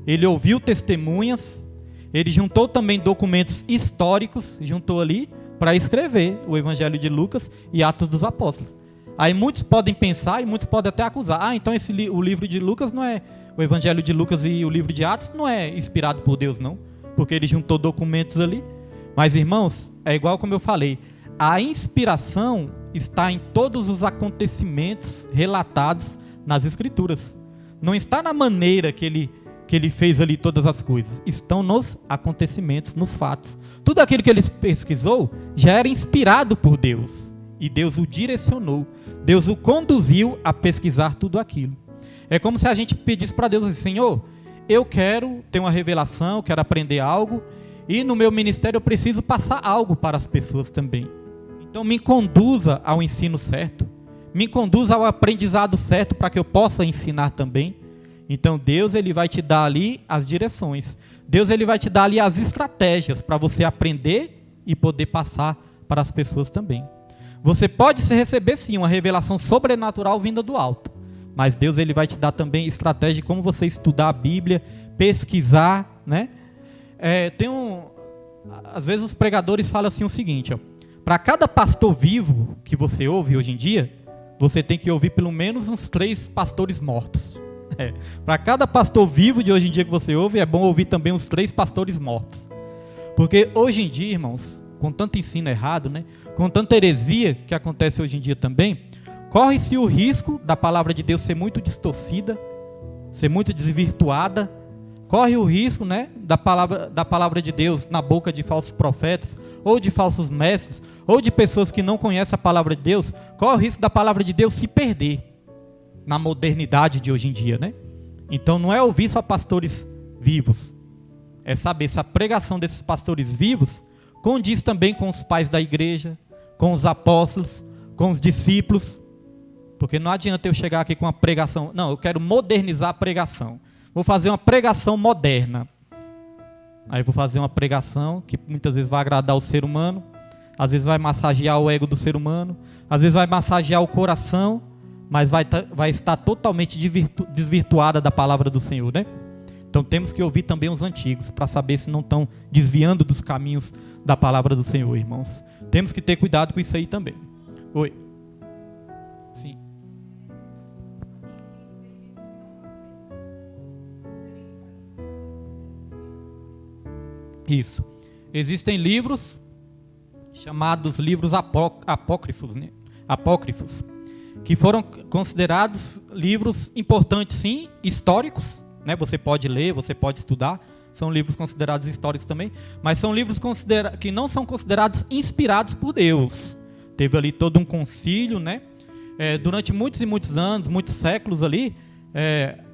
Ele ouviu testemunhas, ele juntou também documentos históricos, juntou ali para escrever o Evangelho de Lucas e Atos dos Apóstolos. Aí muitos podem pensar e muitos podem até acusar, então o livro de Lucas não é, o Evangelho de Lucas e o livro de Atos não é inspirado por Deus não, porque ele juntou documentos ali. Mas irmãos, é igual como eu falei, a inspiração está em todos os acontecimentos relatados nas Escrituras. Não está na maneira que ele fez ali todas as coisas, estão nos acontecimentos, nos fatos. Tudo aquilo que ele pesquisou já era inspirado por Deus, e Deus o direcionou, Deus o conduziu a pesquisar tudo aquilo. É como se a gente pedisse para Deus assim, Senhor, eu quero ter uma revelação, quero aprender algo, e no meu ministério eu preciso passar algo para as pessoas também. Então me conduza ao ensino certo, me conduza ao aprendizado certo para que eu possa ensinar também. Então Deus ele vai te dar ali as direções, Deus ele vai te dar ali as estratégias para você aprender e poder passar para as pessoas também. Você pode receber sim uma revelação sobrenatural vinda do alto, mas Deus ele vai te dar também estratégia de como você estudar a Bíblia, pesquisar, né? Às vezes os pregadores falam assim o seguinte, para cada pastor vivo que você ouve hoje em dia, você tem que ouvir pelo menos uns 3 pastores mortos. Para cada pastor vivo de hoje em dia que você ouve, é bom ouvir também uns 3 pastores mortos. Porque hoje em dia, irmãos, com tanto ensino errado, né, com tanta heresia que acontece hoje em dia também, corre-se o risco da palavra de Deus ser muito distorcida, ser muito desvirtuada. Corre o risco, né, da palavra de Deus na boca de falsos profetas, ou de falsos mestres, ou de pessoas que não conhecem a palavra de Deus. Corre o risco da palavra de Deus se perder na modernidade de hoje em dia, né? Então não é ouvir só pastores vivos, é saber se a pregação desses pastores vivos condiz também com os pais da igreja, com os apóstolos, com os discípulos. Porque não adianta eu chegar aqui com uma pregação, não, eu quero modernizar a pregação. Vou fazer uma pregação moderna. Aí vou fazer uma pregação que muitas vezes vai agradar o ser humano, às vezes vai massagear o ego do ser humano, às vezes vai massagear o coração, mas vai estar totalmente desvirtuada da palavra do Senhor, né? Então temos que ouvir também os antigos, para saber se não estão desviando dos caminhos da palavra do Senhor, irmãos. Temos que ter cuidado com isso aí também. Oi. Sim. Isso. Existem livros chamados livros apócrifos, né? Apócrifos, que foram considerados livros importantes, sim, históricos, né? Você pode ler, você pode estudar, são livros considerados históricos também, mas são livros que não são considerados inspirados por Deus. Teve ali todo um concílio, né? Durante muitos e muitos anos, muitos séculos ali,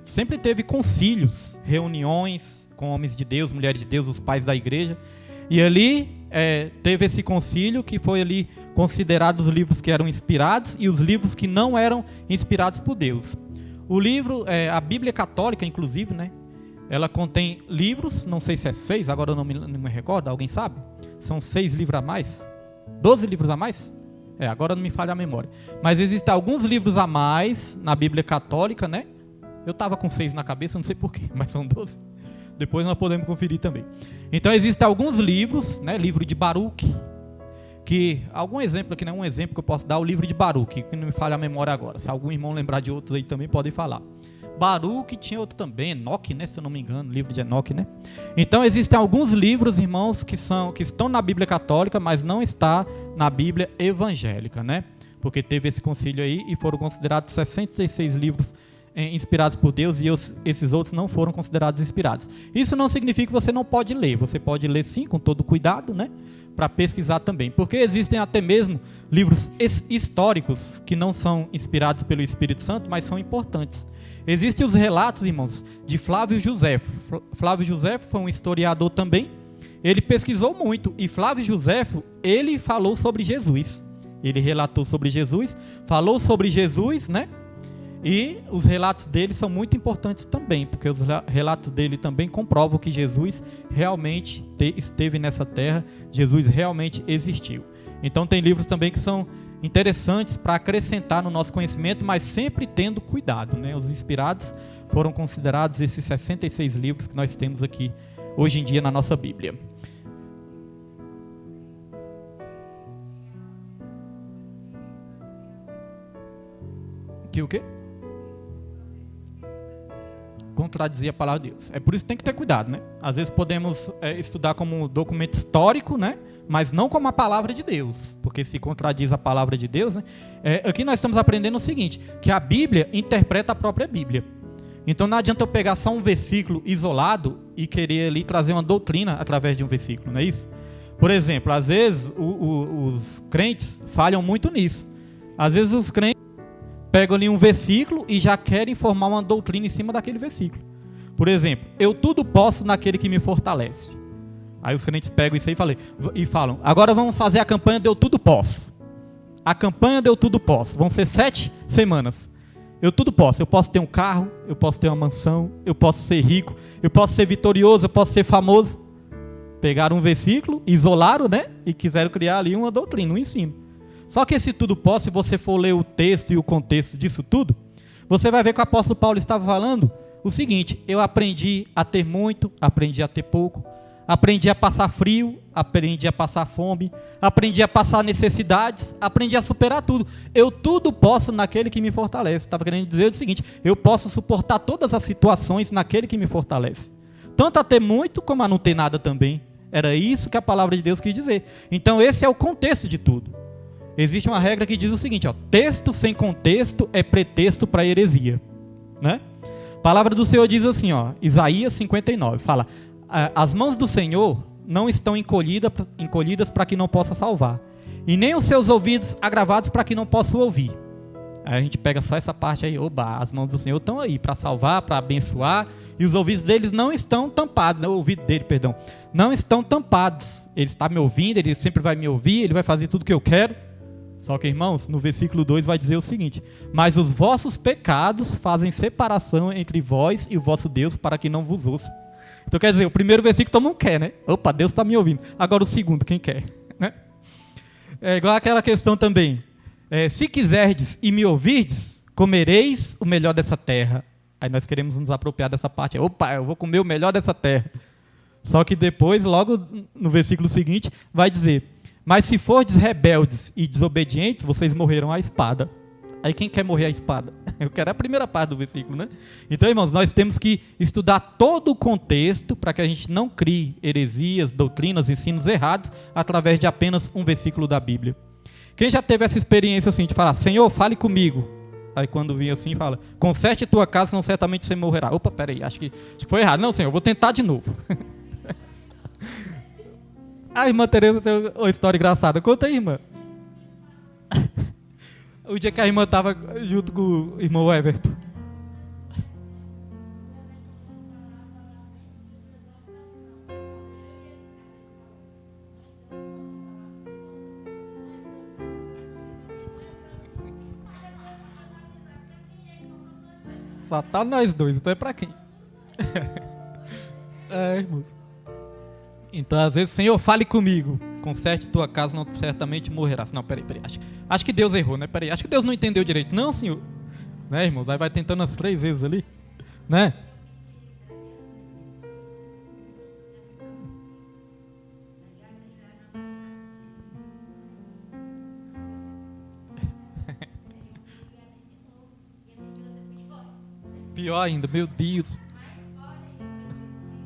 sempre teve concílios, reuniões com homens de Deus, mulheres de Deus, os pais da igreja. E ali teve esse concílio que foi ali considerado os livros que eram inspirados e os livros que não eram inspirados por Deus. O livro, a Bíblia Católica, inclusive, né? Ela contém livros, não sei se é 6, agora eu não me recordo, alguém sabe? São 6 livros a mais? 12 livros a mais? Agora não me falha a memória. Mas existem alguns livros a mais na Bíblia Católica, né? Eu estava com 6 na cabeça, não sei porquê, mas são 12. Depois nós podemos conferir também. Então existem alguns livros, né? Livro de Baruque, que, algum exemplo aqui, né? Um exemplo que eu posso dar, o livro de Baruque, que não me falha a memória agora. Se algum irmão lembrar de outros aí também, podem falar. Baruque tinha outro também, Enoque, né? Se eu não me engano, livro de Enoque, né? Então existem alguns livros, irmãos, que estão na Bíblia Católica, mas não está na Bíblia Evangélica, né? Porque teve esse concílio aí e foram considerados 66 livros inspirados por Deus, e esses outros não foram considerados inspirados. Isso não significa que você não pode ler. Você pode ler sim, com todo cuidado, né? Para pesquisar também. Porque existem até mesmo livros históricos que não são inspirados pelo Espírito Santo, mas são importantes. Existem os relatos, irmãos, de Flávio Joséfo. Flávio Joséfo foi um historiador também. Ele pesquisou muito. E Flávio Joséfo, ele falou sobre Jesus. Ele relatou sobre Jesus, falou sobre Jesus, né? E os relatos dele são muito importantes também, porque os relatos dele também comprovam que Jesus realmente esteve nessa terra, Jesus realmente existiu. Então tem livros também que são interessantes para acrescentar no nosso conhecimento, mas sempre tendo cuidado, né? Os inspirados foram considerados esses 66 livros que nós temos aqui hoje em dia na nossa Bíblia. Que o quê? Contradizer a palavra de Deus. É por isso que tem que ter cuidado, né? Às vezes podemos estudar como um documento histórico, né? Mas não como a palavra de Deus, porque se contradiz a palavra de Deus, né? Aqui nós estamos aprendendo o seguinte, que a Bíblia interpreta a própria Bíblia. Então não adianta eu pegar só um versículo isolado e querer ali trazer uma doutrina através de um versículo, não é isso? Por exemplo, às vezes os crentes falham muito nisso. Às vezes os crentes pegam ali um versículo e já querem formar uma doutrina em cima daquele versículo. Por exemplo, eu tudo posso naquele que me fortalece. Aí os crentes pegam isso aí e falam, agora vamos fazer a campanha de eu tudo posso. A campanha de eu tudo posso. Vão ser 7 semanas. Eu tudo posso. Eu posso ter um carro, eu posso ter uma mansão, eu posso ser rico, eu posso ser vitorioso, eu posso ser famoso. Pegaram um versículo, isolaram, né? E quiseram criar ali uma doutrina, um ensino. Só que esse tudo posso, se você for ler o texto e o contexto disso tudo, você vai ver que o apóstolo Paulo estava falando o seguinte, eu aprendi a ter muito, aprendi a ter pouco, aprendi a passar frio, aprendi a passar fome, aprendi a passar necessidades, aprendi a superar tudo. Eu tudo posso naquele que me fortalece. Estava querendo dizer o seguinte, eu posso suportar todas as situações naquele que me fortalece. Tanto a ter muito como a não ter nada também. Era isso que a palavra de Deus quis dizer. Então esse é o contexto de tudo. Existe uma regra que diz o seguinte, ó, texto sem contexto é pretexto para heresia, né? A palavra do Senhor diz assim, ó, Isaías 59, fala, as mãos do Senhor não estão encolhidas para que não possa salvar, e nem os seus ouvidos agravados para que não possa ouvir. Aí a gente pega só essa parte aí, oba, as mãos do Senhor estão aí para salvar, para abençoar, e os ouvidos deles não estão tampados, né? O ouvido dele, perdão, não estão tampados. Ele está me ouvindo, ele sempre vai me ouvir, ele vai fazer tudo o que eu quero. Só que, irmãos, no versículo 2 vai dizer o seguinte, mas os vossos pecados fazem separação entre vós e o vosso Deus para que não vos ouça. Então quer dizer, o primeiro versículo todo mundo quer, né? Opa, Deus está me ouvindo. Agora o segundo, quem quer? Né? É igual aquela questão também. Se quiserdes e me ouvirdes, comereis o melhor dessa terra. Aí nós queremos nos apropriar dessa parte. Opa, eu vou comer o melhor dessa terra. Só que depois, logo no versículo seguinte, vai dizer, mas se fordes rebeldes e desobedientes, vocês morrerão à espada. Aí quem quer morrer à espada? Eu quero a primeira parte do versículo, né? Então, irmãos, nós temos que estudar todo o contexto para que a gente não crie heresias, doutrinas, ensinos errados através de apenas um versículo da Bíblia. Quem já teve essa experiência assim de falar, Senhor, fale comigo. Aí quando vem assim, fala, conserte a tua casa, senão certamente você morrerá. Opa, peraí, acho que foi errado. Não, Senhor, vou tentar de novo. A irmã Tereza tem uma história engraçada. Conta aí, irmã. O dia que a irmã estava junto com o irmão Everton. Só tá nós dois, então é pra quem? Irmãos. Então, às vezes, Senhor, fale comigo. Conserte tua casa, não certamente morrerás. Não, peraí. Acho que Deus errou, né? Acho que Deus não entendeu direito. Não, Senhor. Né, irmãos? Aí vai tentando as 3 vezes ali. Né? Pior ainda, meu Deus.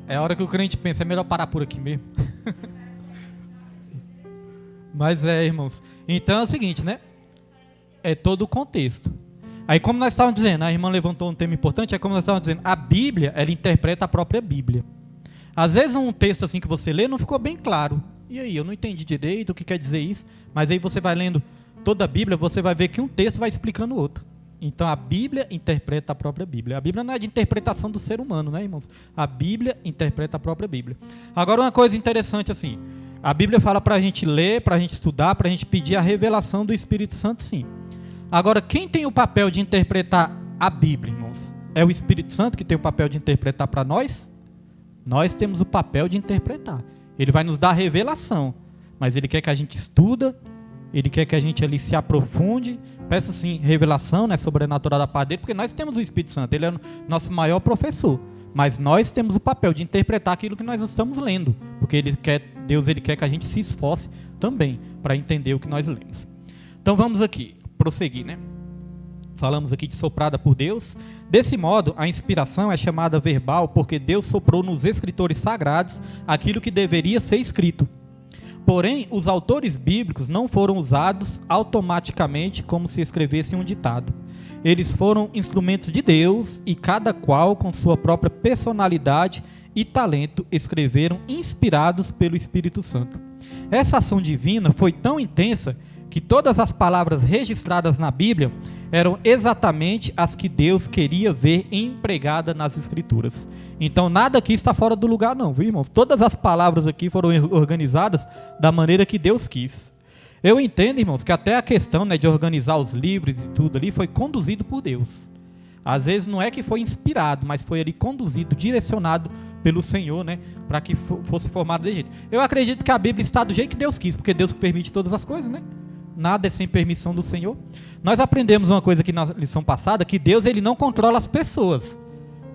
É a hora que o crente pensa, é melhor parar por aqui mesmo. Mas irmãos. Então é o seguinte, né? É todo o contexto. Aí como nós estávamos dizendo, a irmã levantou um tema importante, é como nós estávamos dizendo, a Bíblia, ela interpreta a própria Bíblia. Às vezes um texto assim que você lê não ficou bem claro. E aí, eu não entendi direito o que quer dizer isso. Mas aí você vai lendo toda a Bíblia, você vai ver que um texto vai explicando o outro. Então a Bíblia interpreta a própria Bíblia. A Bíblia não é de interpretação do ser humano, né, irmãos? A Bíblia interpreta a própria Bíblia. Agora uma coisa interessante assim, a Bíblia fala para a gente ler, para a gente estudar, para a gente pedir a revelação do Espírito Santo, sim. Agora, quem tem o papel de interpretar a Bíblia, irmãos? É o Espírito Santo que tem o papel de interpretar para nós? Nós temos o papel de interpretar. Ele vai nos dar a revelação, mas ele quer que a gente estuda, ele quer que a gente ali se aprofunde, peça assim, revelação, né, sobrenatural da parte dele, porque nós temos o Espírito Santo, ele é o nosso maior professor, mas nós temos o papel de interpretar aquilo que nós estamos lendo, porque Deus quer que a gente se esforce também para entender o que nós lemos. Então vamos aqui, prosseguir, né? Falamos aqui de soprada por Deus. Desse modo, a inspiração é chamada verbal porque Deus soprou nos escritores sagrados aquilo que deveria ser escrito. Porém, os autores bíblicos não foram usados automaticamente como se escrevesse um ditado. Eles foram instrumentos de Deus e cada qual, com sua própria personalidade e talento, escreveram inspirados pelo Espírito Santo. Essa ação divina foi tão intensa que todas as palavras registradas na Bíblia eram exatamente as que Deus queria ver empregadas nas Escrituras. Então nada aqui está fora do lugar não, viu, irmãos? Todas as palavras aqui foram organizadas da maneira que Deus quis. Eu entendo, irmãos, que até a questão, né, de organizar os livros e tudo ali foi conduzido por Deus. Às vezes não é que foi inspirado, mas foi ali conduzido, direcionado pelo Senhor, né, para que fosse formado de jeito. Eu acredito que a Bíblia está do jeito que Deus quis, porque Deus permite todas as coisas, né? Nada é sem permissão do Senhor. Nós aprendemos uma coisa aqui na lição passada, que Deus ele não controla as pessoas.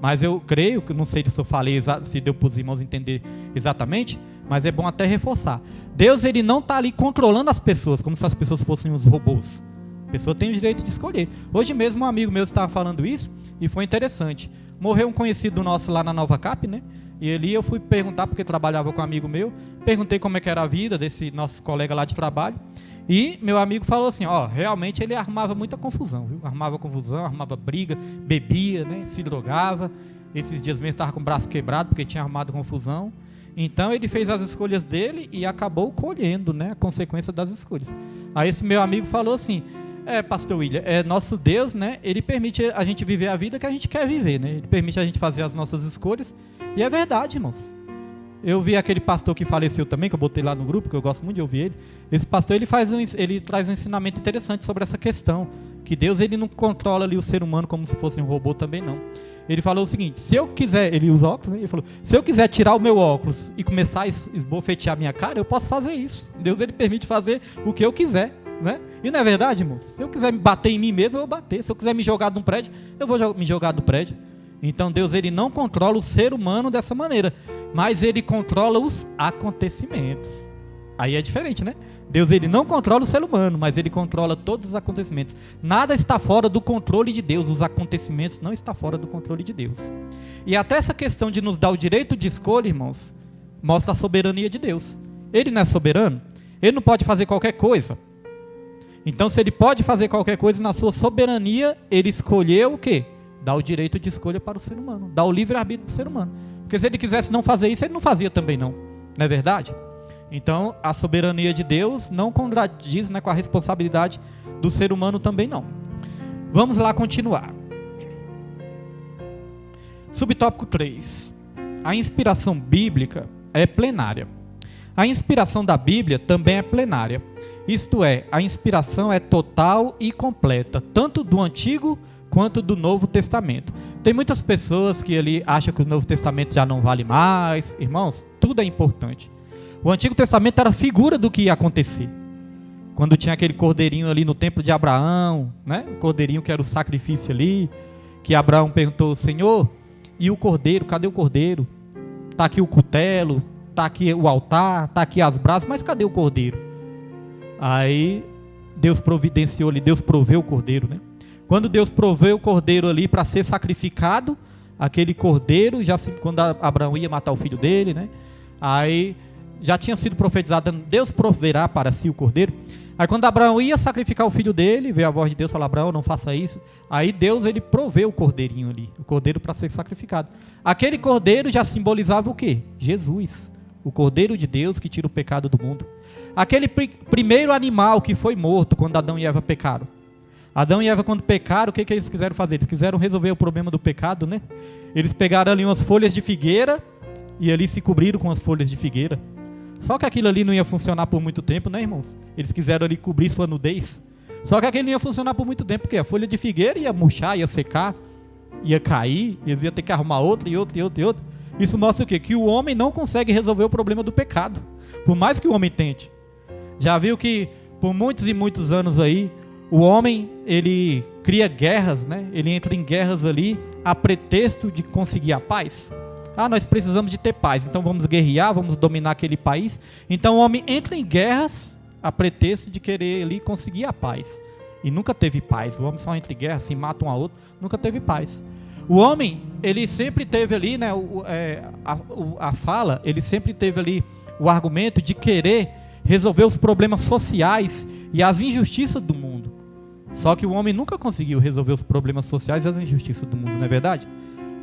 Mas eu creio, que não sei se eu falei, se deu para os irmãos entender exatamente, mas é bom até reforçar. Deus ele não está ali controlando as pessoas, como se as pessoas fossem os robôs. A pessoa tem o direito de escolher. Hoje mesmo um amigo meu estava falando isso e foi interessante. Morreu um conhecido nosso lá na Nova Cap, né? E ali eu fui perguntar, porque trabalhava com um amigo meu, perguntei como é que era a vida desse nosso colega lá de trabalho. E meu amigo falou assim, realmente ele arrumava muita confusão, viu? Arrumava confusão, arrumava briga, bebia, né? Se drogava. Esses dias mesmo estava com o braço quebrado porque tinha arrumado confusão. Então ele fez as escolhas dele e acabou colhendo, né, a consequência das escolhas. Aí esse meu amigo falou assim, pastor William, nosso Deus, né, ele permite a gente viver a vida que a gente quer viver, né? Ele permite a gente fazer as nossas escolhas. E é verdade, irmãos. Eu vi aquele pastor que faleceu também, que eu botei lá no grupo, que eu gosto muito de ouvir ele. Esse pastor, ele traz um ensinamento interessante sobre essa questão, que Deus ele não controla ali o ser humano como se fosse um robô também não. Ele falou o seguinte, se eu quiser, ele usa óculos, né? Ele falou, se eu quiser tirar o meu óculos e começar a esbofetear a minha cara, eu posso fazer isso. Deus ele permite fazer o que eu quiser, né? E não é verdade, irmãos? Se eu quiser me bater em mim mesmo, eu vou bater. Se eu quiser me jogar de um prédio, eu vou me jogar do prédio. Então Deus ele não controla o ser humano dessa maneira, mas ele controla os acontecimentos. Aí é diferente, né? Deus ele não controla o ser humano, mas ele controla todos os acontecimentos. Nada está fora do controle de Deus, os acontecimentos não estão fora do controle de Deus. E até essa questão de nos dar o direito de escolha, irmãos, mostra a soberania de Deus. Ele não é soberano? Ele não pode fazer qualquer coisa. Então se ele pode fazer qualquer coisa, na sua soberania, ele escolheu o quê? Dá o direito de escolha para o ser humano, dá o livre-arbítrio para o ser humano. Porque se ele quisesse não fazer isso, ele não fazia também não é verdade? Então, a soberania de Deus não contradiz, né, com a responsabilidade do ser humano também não. Vamos lá continuar. Subtópico 3. A inspiração bíblica é plenária. A inspiração da Bíblia também é plenária. Isto é, a inspiração é total e completa, tanto do Antigo quanto do Novo Testamento. Tem muitas pessoas que ali acham que o Novo Testamento já não vale mais. Irmãos, tudo é importante. O Antigo Testamento era figura do que ia acontecer. Quando tinha aquele cordeirinho ali no templo de Abraão, né? O cordeirinho que era o sacrifício ali, que Abraão perguntou: Senhor, e o cordeiro? Cadê o cordeiro? Está aqui o cutelo, está aqui o altar, está aqui as brasas, mas cadê o cordeiro? Aí Deus providenciou ali, Deus proveu o cordeiro, né? Quando Deus proveu o cordeiro ali para ser sacrificado, aquele cordeiro, quando Abraão ia matar o filho dele, né? Aí já tinha sido profetizado: Deus proverá para si o cordeiro. Aí quando Abraão ia sacrificar o filho dele, veio a voz de Deus falar: Abraão, não faça isso. Aí Deus, ele proveu o cordeirinho ali, o cordeiro para ser sacrificado. Aquele cordeiro já simbolizava o quê? Jesus, o cordeiro de Deus que tira o pecado do mundo. Aquele primeiro animal que foi morto quando Adão e Eva pecaram. Adão e Eva, quando pecaram, o que eles quiseram fazer? Eles quiseram resolver o problema do pecado, né? Eles pegaram ali umas folhas de figueira e ali se cobriram com as folhas de figueira. Só que aquilo ali não ia funcionar por muito tempo, né, irmãos? Eles quiseram ali cobrir sua nudez. Só que aquilo não ia funcionar por muito tempo, porque a folha de figueira ia murchar, ia secar, ia cair, eles iam ter que arrumar outra e outra e outra e outra. Isso mostra o quê? Que o homem não consegue resolver o problema do pecado, por mais que o homem tente. Já viu que por muitos e muitos anos aí, o homem, ele cria guerras, né? Ele entra em guerras ali a pretexto de conseguir a paz. Ah, nós precisamos de ter paz, então vamos guerrear, vamos dominar aquele país. Então o homem entra em guerras a pretexto de querer ali conseguir a paz. E nunca teve paz. O homem só entra em guerra, se mata um ao outro, nunca teve paz. O homem, ele sempre teve ali, né, a fala, ele sempre teve ali o argumento de querer resolver os problemas sociais e as injustiças do mundo. Só que o homem nunca conseguiu resolver os problemas sociais e as injustiças do mundo, não é verdade?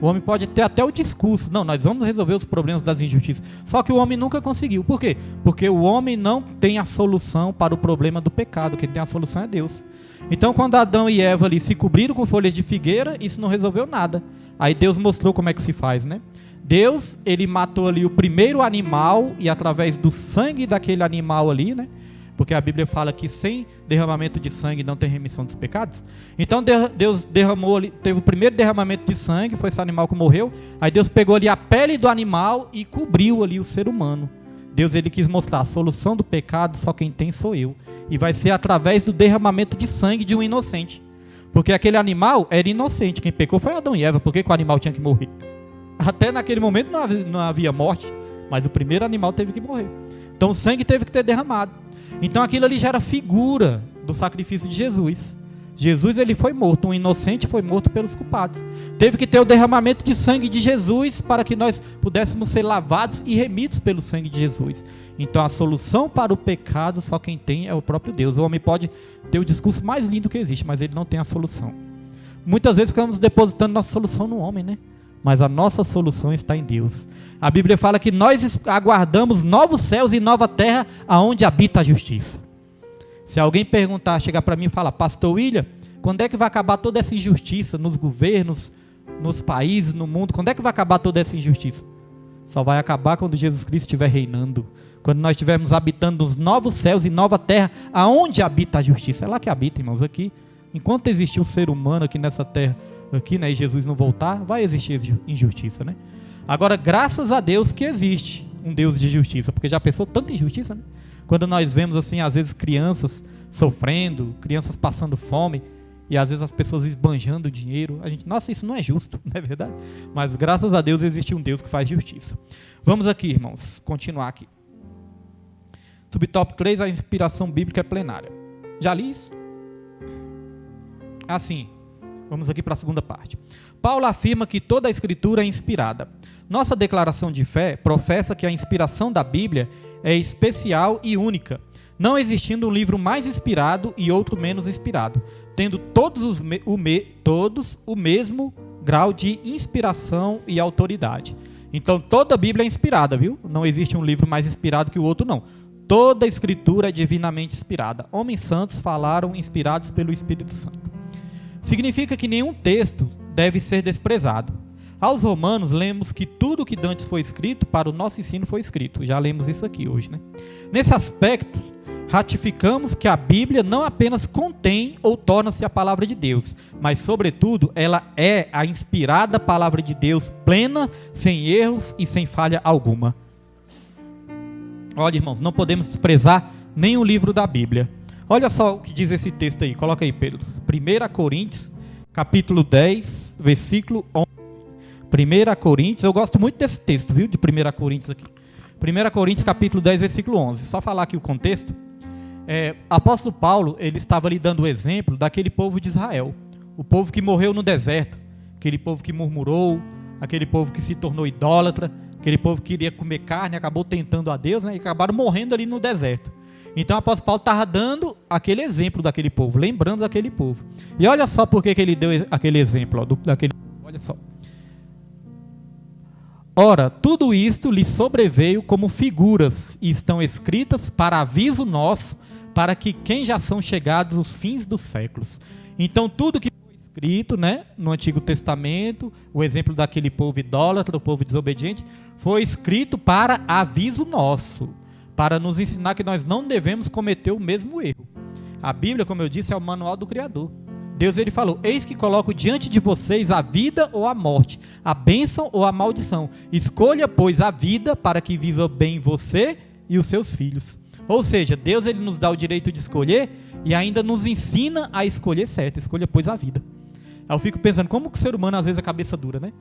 O homem pode ter até o discurso: não, nós vamos resolver os problemas das injustiças. Só que o homem nunca conseguiu. Por quê? Porque o homem não tem a solução para o problema do pecado. Quem tem a solução é Deus. Então, quando Adão e Eva ali se cobriram com folhas de figueira, isso não resolveu nada. Aí Deus mostrou como é que se faz, né? Deus, ele matou ali o primeiro animal, e através do sangue daquele animal ali, né? Porque a Bíblia fala que sem derramamento de sangue não tem remissão dos pecados. Então Deus derramou ali, teve o primeiro derramamento de sangue, foi esse animal que morreu. Aí Deus pegou ali a pele do animal e cobriu ali o ser humano. Deus, ele quis mostrar: a solução do pecado só quem tem sou eu. E vai ser através do derramamento de sangue de um inocente. Porque aquele animal era inocente. Quem pecou foi Adão e Eva. Por que o animal tinha que morrer? Até naquele momento não havia morte, mas o primeiro animal teve que morrer. Então o sangue teve que ter derramado. Então aquilo ali já era figura do sacrifício de Jesus. Jesus, ele foi morto, um inocente foi morto pelos culpados. Teve que ter o derramamento de sangue de Jesus para que nós pudéssemos ser lavados e remidos pelo sangue de Jesus. Então a solução para o pecado só quem tem é o próprio Deus. O homem pode ter o discurso mais lindo que existe, mas ele não tem a solução. Muitas vezes ficamos depositando nossa solução no homem, né? Mas a nossa solução está em Deus. A Bíblia fala que nós aguardamos novos céus e nova terra, aonde habita a justiça. Se alguém perguntar, chegar para mim e falar: Pastor William, quando é que vai acabar toda essa injustiça nos governos, nos países, no mundo? Quando é que vai acabar toda essa injustiça? Só vai acabar quando Jesus Cristo estiver reinando. Quando nós estivermos habitando nos novos céus e nova terra, aonde habita a justiça. É lá que habita, irmãos, aqui. Enquanto existir o ser humano aqui nessa terra, aqui, né, e Jesus não voltar, vai existir injustiça, né? Agora, graças a Deus que existe um Deus de justiça, porque já pensou tanta injustiça, né? Quando nós vemos assim, às vezes crianças sofrendo, crianças passando fome, e às vezes as pessoas esbanjando dinheiro, a gente, nossa, isso não é justo, não é verdade? Mas graças a Deus existe um Deus que faz justiça. Vamos aqui, irmãos, continuar aqui. Subtópico 3, a inspiração bíblica é plenária. Já li isso? Assim, vamos aqui para a segunda parte. Paulo afirma que toda a escritura é inspirada. Nossa declaração de fé professa que a inspiração da Bíblia é especial e única, não existindo um livro mais inspirado e outro menos inspirado, tendo todos o mesmo grau de inspiração e autoridade. Então toda a Bíblia é inspirada, viu? Não existe um livro mais inspirado que o outro, não. Toda a Escritura é divinamente inspirada. Homens santos falaram inspirados pelo Espírito Santo. Significa que nenhum texto deve ser desprezado. Aos Romanos, lemos que tudo que dantes foi escrito, para o nosso ensino foi escrito. Já lemos isso aqui hoje, né? Nesse aspecto, ratificamos que a Bíblia não apenas contém ou torna-se a palavra de Deus, mas, sobretudo, ela é a inspirada palavra de Deus, plena, sem erros e sem falha alguma. Olha, irmãos, não podemos desprezar nenhum livro da Bíblia. Olha só o que diz esse texto aí, coloca aí, Pedro. 1 Coríntios, capítulo 10, versículo 11. 1 Coríntios, eu gosto muito desse texto, viu, de 1 Coríntios aqui. 1 Coríntios, capítulo 10, versículo 11. Só falar aqui o contexto. Apóstolo Paulo, ele estava ali dando o exemplo daquele povo de Israel. O povo que morreu no deserto. Aquele povo que murmurou, aquele povo que se tornou idólatra, aquele povo que queria comer carne, acabou tentando a Deus, né, e acabaram morrendo ali no deserto. Então o apóstolo Paulo estava dando aquele exemplo daquele povo, lembrando daquele povo. E olha só por que ele deu aquele exemplo, daquele povo. Olha só. Ora, tudo isto lhe sobreveio como figuras, e estão escritas para aviso nosso, para que quem já são chegados os fins dos séculos. Então tudo que foi escrito, né, no Antigo Testamento, o exemplo daquele povo idólatra, o povo desobediente, foi escrito para aviso nosso, para nos ensinar que nós não devemos cometer o mesmo erro. A Bíblia, como eu disse, é o manual do Criador. Deus, ele falou: eis que coloco diante de vocês a vida ou a morte, a bênção ou a maldição. Escolha, pois, a vida, para que viva bem você e os seus filhos. Ou seja, Deus, ele nos dá o direito de escolher e ainda nos ensina a escolher certo. Escolha, pois, a vida. Aí eu fico pensando, como que o ser humano às vezes é cabeça dura, né?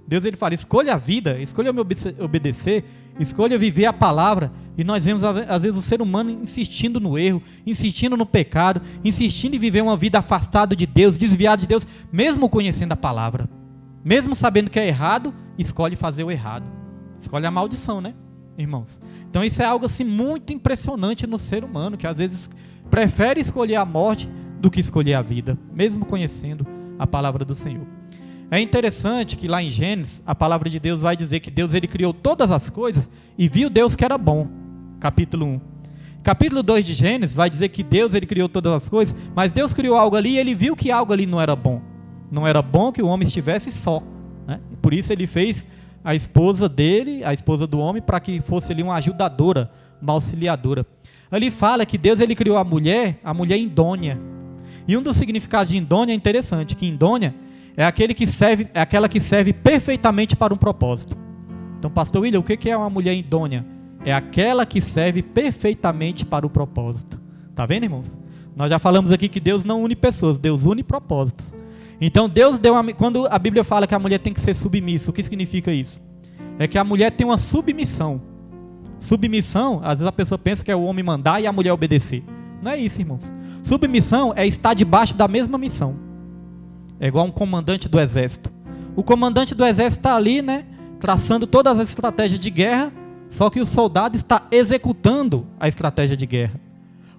Deus, ele fala: escolha a vida, escolha me obedecer, escolha viver a palavra. E nós vemos às vezes o ser humano insistindo no erro, insistindo no pecado, insistindo em viver uma vida afastada de Deus, desviado de Deus, mesmo conhecendo a palavra, mesmo sabendo que é errado, escolhe fazer o errado, escolhe a maldição, né, irmãos? Então isso é algo assim muito impressionante no ser humano, que às vezes prefere escolher a morte do que escolher a vida, mesmo conhecendo a palavra do Senhor. É interessante que lá em Gênesis, a palavra de Deus vai dizer que Deus, ele criou todas as coisas e viu Deus que era bom. Capítulo 1. Capítulo 2 de Gênesis vai dizer que Deus, ele criou todas as coisas, mas Deus criou algo ali e ele viu que algo ali não era bom. Não era bom que o homem estivesse só, né? Por isso ele fez a esposa dele, a esposa do homem, para que fosse ali uma ajudadora, uma auxiliadora. Ali fala que Deus, ele criou a mulher idônea. E um dos significados de idônea é interessante, que idônea é aquela que serve perfeitamente para um propósito. Então, pastor William, o que é uma mulher idônea? É aquela que serve perfeitamente para o propósito. Está vendo, irmãos? Nós já falamos aqui que Deus não une pessoas, Deus une propósitos. Então Deus quando a Bíblia fala que a mulher tem que ser submissa, o que significa isso? É que a mulher tem uma submissão. Submissão, às vezes a pessoa pensa que é o homem mandar e a mulher obedecer. Não é isso, irmãos. Submissão é estar debaixo da mesma missão. É igual um comandante do exército. O comandante do exército está ali, né, traçando todas as estratégias de guerra, só que o soldado está executando a estratégia de guerra.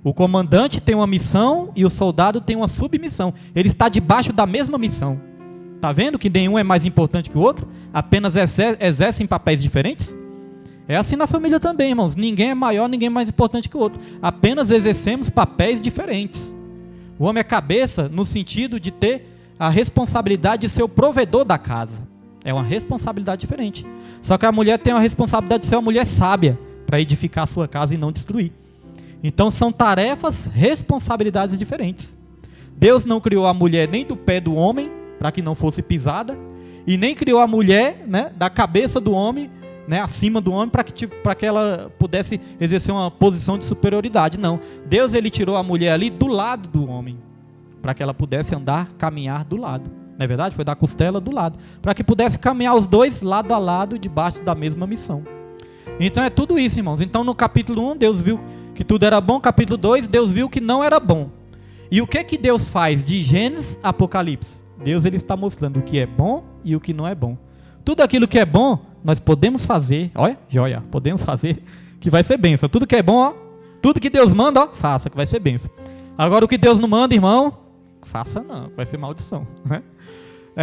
O comandante tem uma missão e o soldado tem uma submissão. Ele está debaixo da mesma missão. Está vendo que nenhum é mais importante que o outro? Apenas exercem papéis diferentes? É assim na família também, irmãos. Ninguém é maior, ninguém é mais importante que o outro. Apenas exercemos papéis diferentes. O homem é cabeça no sentido de ter a responsabilidade de ser o provedor da casa. É uma responsabilidade diferente. Só que a mulher tem a responsabilidade de ser uma mulher sábia, para edificar a sua casa e não destruir. Então são tarefas, responsabilidades diferentes. Deus não criou a mulher nem do pé do homem, para que não fosse pisada, e nem criou a mulher, né, da cabeça do homem, né, acima do homem, para que ela pudesse exercer uma posição de superioridade. Não. Deus, ele tirou a mulher ali do lado do homem, para que ela pudesse andar, caminhar do lado. Não é verdade? Foi da costela do lado. Para que pudesse caminhar os dois lado a lado, debaixo da mesma missão. Então é tudo isso, irmãos. Então no capítulo 1, Deus viu que tudo era bom. Capítulo 2, Deus viu que não era bom. E o que Deus faz de Gênesis a Apocalipse? Deus, ele está mostrando o que é bom e o que não é bom. Tudo aquilo que é bom, nós podemos fazer. Olha, joia, podemos fazer, que vai ser bênção. Tudo que é bom, ó, tudo que Deus manda, ó, faça, que vai ser bênção. Agora o que Deus não manda, irmão, faça não, vai ser maldição, né?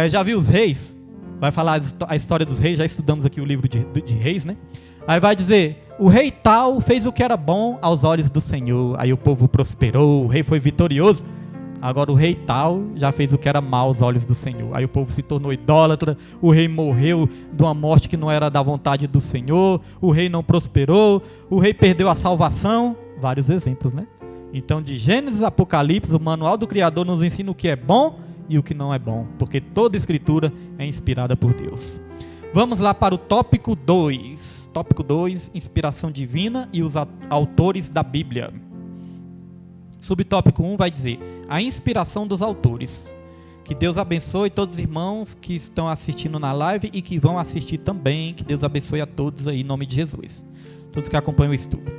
Já viu os reis? vai falar a história dos reis, já estudamos aqui o livro de reis, né? Aí vai dizer, o rei tal fez o que era bom aos olhos do Senhor, aí o povo prosperou, o rei foi vitorioso. Agora o rei tal já fez o que era mal aos olhos do Senhor. Aí o povo se tornou idólatra, o rei morreu de uma morte que não era da vontade do Senhor, o rei não prosperou, o rei perdeu a salvação. Vários exemplos, né? Então de Gênesis a Apocalipse, o manual do Criador nos ensina o que é bom e o que não é bom, porque toda escritura é inspirada por Deus. Vamos lá para o tópico 2. Tópico 2, inspiração divina e os autores da Bíblia. Subtópico 1 vai dizer, a inspiração dos autores. Que Deus abençoe todos os irmãos que estão assistindo na live e que vão assistir também. Que Deus abençoe a todos aí, em nome de Jesus. Todos que acompanham o estudo.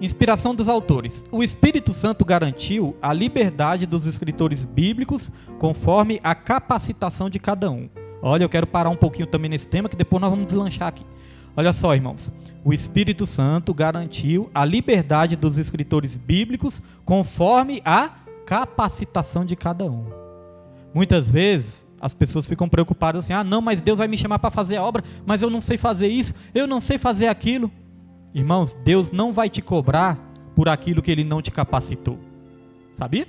Inspiração dos autores. O Espírito Santo garantiu a liberdade dos escritores bíblicos conforme a capacitação de cada um. Olha, eu quero parar um pouquinho também nesse tema, que depois nós vamos deslanchar aqui. Olha só, irmãos. O Espírito Santo garantiu a liberdade dos escritores bíblicos conforme a capacitação de cada um. Muitas vezes as pessoas ficam preocupadas assim, não, mas Deus vai me chamar para fazer a obra, mas eu não sei fazer isso, eu não sei fazer aquilo. Irmãos, Deus não vai te cobrar por aquilo que Ele não te capacitou. Sabia?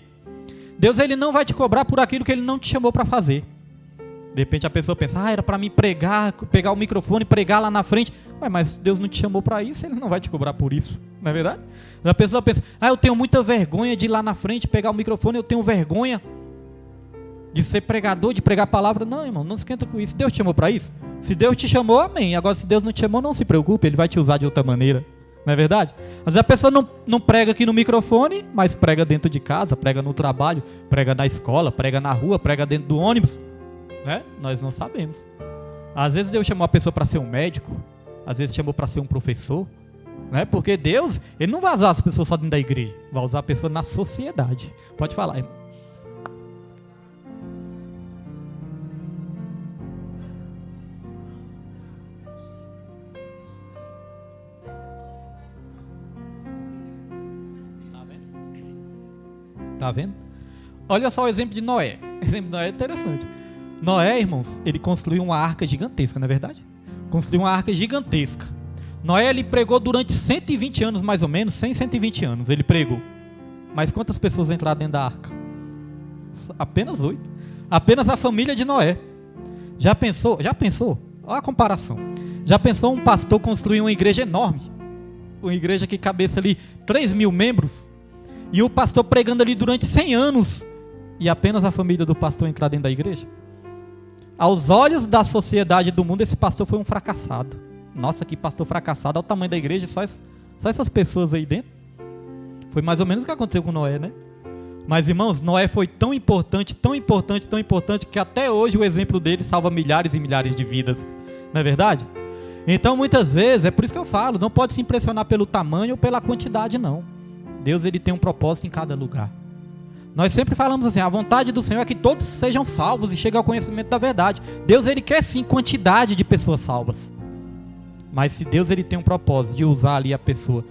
Deus ele não vai te cobrar por aquilo que Ele não te chamou para fazer. De repente a pessoa pensa, era para mim pregar, pegar o microfone e pregar lá na frente. Mas Deus não te chamou para isso, Ele não vai te cobrar por isso, não é verdade? A pessoa pensa, eu tenho muita vergonha de ir lá na frente, pegar o microfone, eu tenho vergonha de ser pregador, de pregar a palavra. Não, irmão, não esquenta com isso. Deus te chamou para isso? Se Deus te chamou, amém. Agora, se Deus não te chamou, não se preocupe, Ele vai te usar de outra maneira, não é verdade? Às vezes a pessoa não prega aqui no microfone, mas prega dentro de casa, prega no trabalho, prega na escola, prega na rua, prega dentro do ônibus. Né? Nós não sabemos. Às vezes Deus chamou a pessoa para ser um médico, às vezes chamou para ser um professor, né? Porque Deus, Ele não vai usar as pessoas só dentro da igreja, vai usar a pessoa na sociedade. Pode falar, irmão. Tá vendo? Olha só o exemplo de Noé. O exemplo de Noé é interessante. Noé, irmãos, ele construiu uma arca gigantesca, não é verdade? Construiu uma arca gigantesca. Noé, ele pregou durante 120 anos, mais ou menos, 120 anos, ele pregou. Mas quantas pessoas entraram dentro da arca? Apenas 8. Apenas a família de Noé. Já pensou? Olha a comparação. Já pensou um pastor construir uma igreja enorme? Uma igreja que cabesse ali 3.000 membros? E o pastor pregando ali durante 100 anos? E apenas a família do pastor entrar dentro da igreja? Aos olhos da sociedade do mundo, esse pastor foi um fracassado. Nossa, que pastor fracassado, olha o tamanho da igreja, só essas pessoas aí dentro. Foi mais ou menos o que aconteceu com Noé, né? Mas, irmãos, Noé foi tão importante, que até hoje o exemplo dele salva milhares e milhares de vidas. Não é verdade? Então, muitas vezes, é por isso que eu falo, não pode se impressionar pelo tamanho ou pela quantidade, não. Deus, Ele tem um propósito em cada lugar. Nós sempre falamos assim, a vontade do Senhor é que todos sejam salvos e cheguem ao conhecimento da verdade. Deus, Ele quer sim quantidade de pessoas salvas. Mas se Deus, Ele tem um propósito de usar ali a pessoa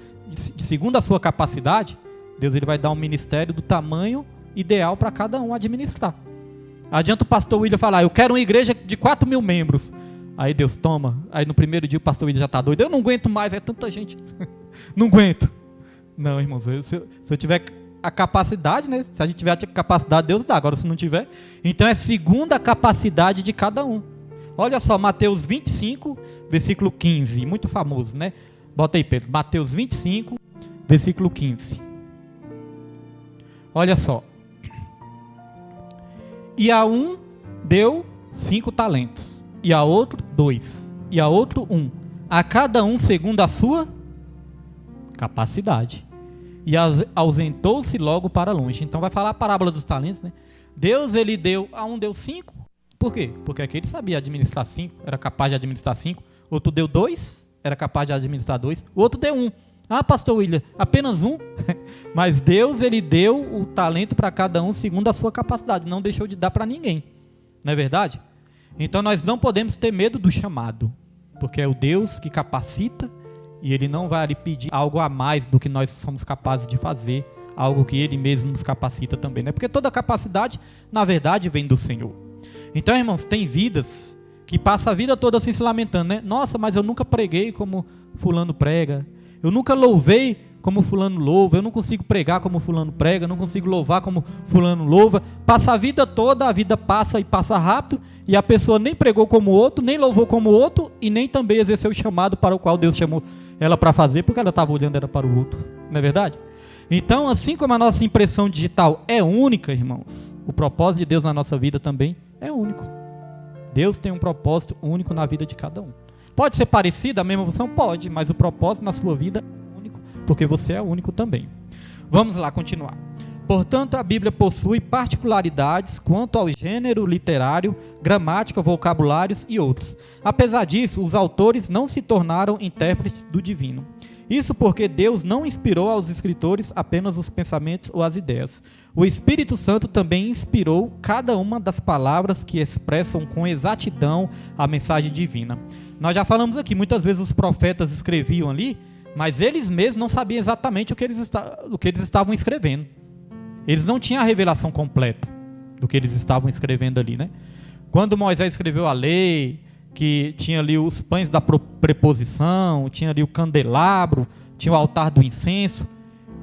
segundo a sua capacidade, Deus, Ele vai dar um ministério do tamanho ideal para cada um administrar. Adianta o pastor William falar, eu quero uma igreja de 4.000 membros. Aí Deus, toma. Aí no primeiro dia o pastor William já está doido. Eu não aguento mais, é tanta gente. Não aguento. Não, irmãos, se eu tiver a capacidade, né? Se a gente tiver a capacidade, Deus dá. Agora, se não tiver, então é segundo a capacidade de cada um. Olha só, Mateus 25, versículo 15. Muito famoso, né? Bota aí, Pedro. Mateus 25, versículo 15. Olha só. E a um deu 5 talentos. E a outro 2. E a outro 1. A cada um segundo a sua capacidade. E ausentou-se logo para longe. Então vai falar a parábola dos talentos, né? Deus, Ele deu, a um deu 5. Por quê? Porque aquele sabia administrar 5, era capaz de administrar 5. Outro deu 2, era capaz de administrar 2. O outro deu 1. Pastor William, apenas 1? Mas Deus, Ele deu o talento para cada um segundo a sua capacidade. Não deixou de dar para ninguém. Não é verdade? Então nós não podemos ter medo do chamado. Porque é o Deus que capacita. E Ele não vai lhe pedir algo a mais do que nós somos capazes de fazer. Algo que Ele mesmo nos capacita também, né? Porque toda capacidade, na verdade, vem do Senhor. Então, irmãos, tem vidas que passa a vida toda assim se lamentando, né? Nossa, mas eu nunca preguei como fulano prega, eu nunca louvei como fulano louva, eu não consigo pregar como fulano prega, eu não consigo louvar como fulano louva. Passa a vida toda, a vida passa e passa rápido, e a pessoa nem pregou como o outro, nem louvou como o outro, e nem também exerceu o chamado para o qual Deus chamou ela para fazer, porque ela estava olhando era para o outro, não é verdade? Então, assim como a nossa impressão digital é única, irmãos, o propósito de Deus na nossa vida também é único. Deus tem um propósito único na vida de cada um. Pode ser parecido, a mesma função? Pode, mas o propósito na sua vida é único, porque você é único também. Vamos lá, continuar. Portanto, a Bíblia possui particularidades quanto ao gênero literário, gramática, vocabulários e outros. Apesar disso, os autores não se tornaram intérpretes do divino. Isso porque Deus não inspirou aos escritores apenas os pensamentos ou as ideias. O Espírito Santo também inspirou cada uma das palavras que expressam com exatidão a mensagem divina. Nós já falamos aqui, muitas vezes os profetas escreviam ali, mas eles mesmos não sabiam exatamente o que eles estavam escrevendo. Eles não tinham a revelação completa do que eles estavam escrevendo ali, né? Quando Moisés escreveu a lei, que tinha ali os pães da preposição, tinha ali o candelabro, tinha o altar do incenso,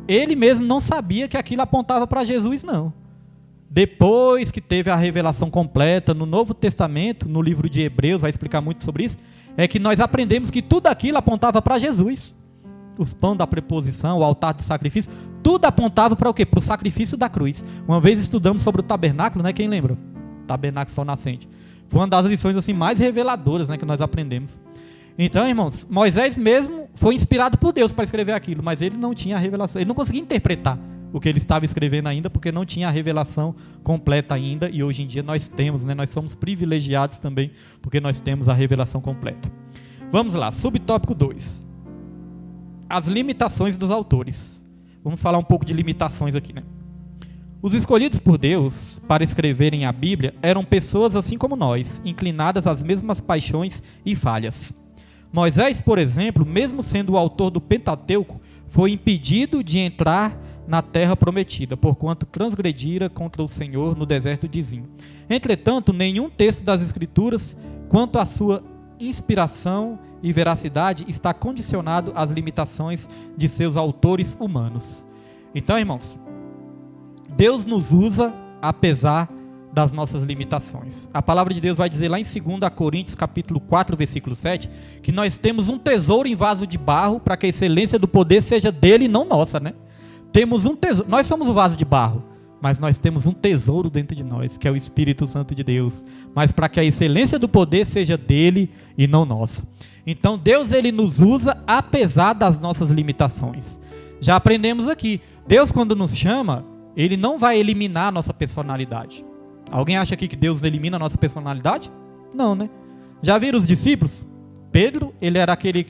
ele mesmo não sabia que aquilo apontava para Jesus, não. Depois que teve a revelação completa no Novo Testamento, no livro de Hebreus, vai explicar muito sobre isso, é que nós aprendemos que tudo aquilo apontava para Jesus. Os pães da preposição, o altar de sacrifício, tudo apontava para o quê? Para o sacrifício da cruz. Uma vez estudamos sobre o tabernáculo, né? Quem lembra? Tabernáculo sol nascente. Foi uma das lições assim, mais reveladoras, né, que nós aprendemos. Então, irmãos, Moisés mesmo foi inspirado por Deus para escrever aquilo, mas ele não tinha a revelação, ele não conseguia interpretar o que ele estava escrevendo ainda, porque não tinha a revelação completa ainda, e hoje em dia nós temos, né, nós somos privilegiados também, porque nós temos a revelação completa. Vamos lá, subtópico 2. As limitações dos autores. Vamos falar um pouco de limitações aqui, né? Os escolhidos por Deus para escreverem a Bíblia eram pessoas assim como nós, inclinadas às mesmas paixões e falhas. Moisés, por exemplo, mesmo sendo o autor do Pentateuco, foi impedido de entrar na terra prometida, porquanto transgredira contra o Senhor no deserto de Zim. Entretanto, nenhum texto das Escrituras, quanto à sua inspiração e veracidade, está condicionado às limitações de seus autores humanos. Então, irmãos, Deus nos usa apesar das nossas limitações. A palavra de Deus vai dizer lá em 2 Coríntios capítulo 4, versículo 7, que nós temos um tesouro em vaso de barro para que a excelência do poder seja dele e não nossa, né? Temos um tesouro, nós somos o vaso de barro, mas nós temos um tesouro dentro de nós, que é o Espírito Santo de Deus, mas para que a excelência do poder seja dele e não nossa. Então Deus, ele nos usa apesar das nossas limitações. Já aprendemos aqui, Deus quando nos chama, ele não vai eliminar a nossa personalidade. Alguém acha aqui que Deus elimina a nossa personalidade? Não, né? Já viram os discípulos? Pedro, ele era aquele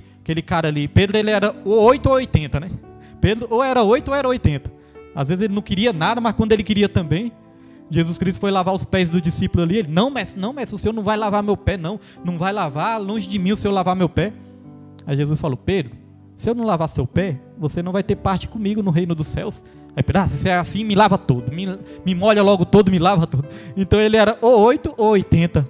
cara ali. Pedro, ele era 8 ou 80, né? Pedro ou era 8 ou era 80. Às vezes ele não queria nada, mas quando ele queria também, Jesus Cristo foi lavar os pés do discípulo ali. Ele, não, mestre, o Senhor não vai lavar meu pé, não. Não vai lavar, longe de mim o Senhor lavar meu pé. Aí Jesus falou, Pedro, se eu não lavar seu pé, você não vai ter parte comigo no reino dos céus. Aí Pedro, se é assim, me lava todo, me molha logo todo, me lava todo. Então ele era ou 8 ou 80.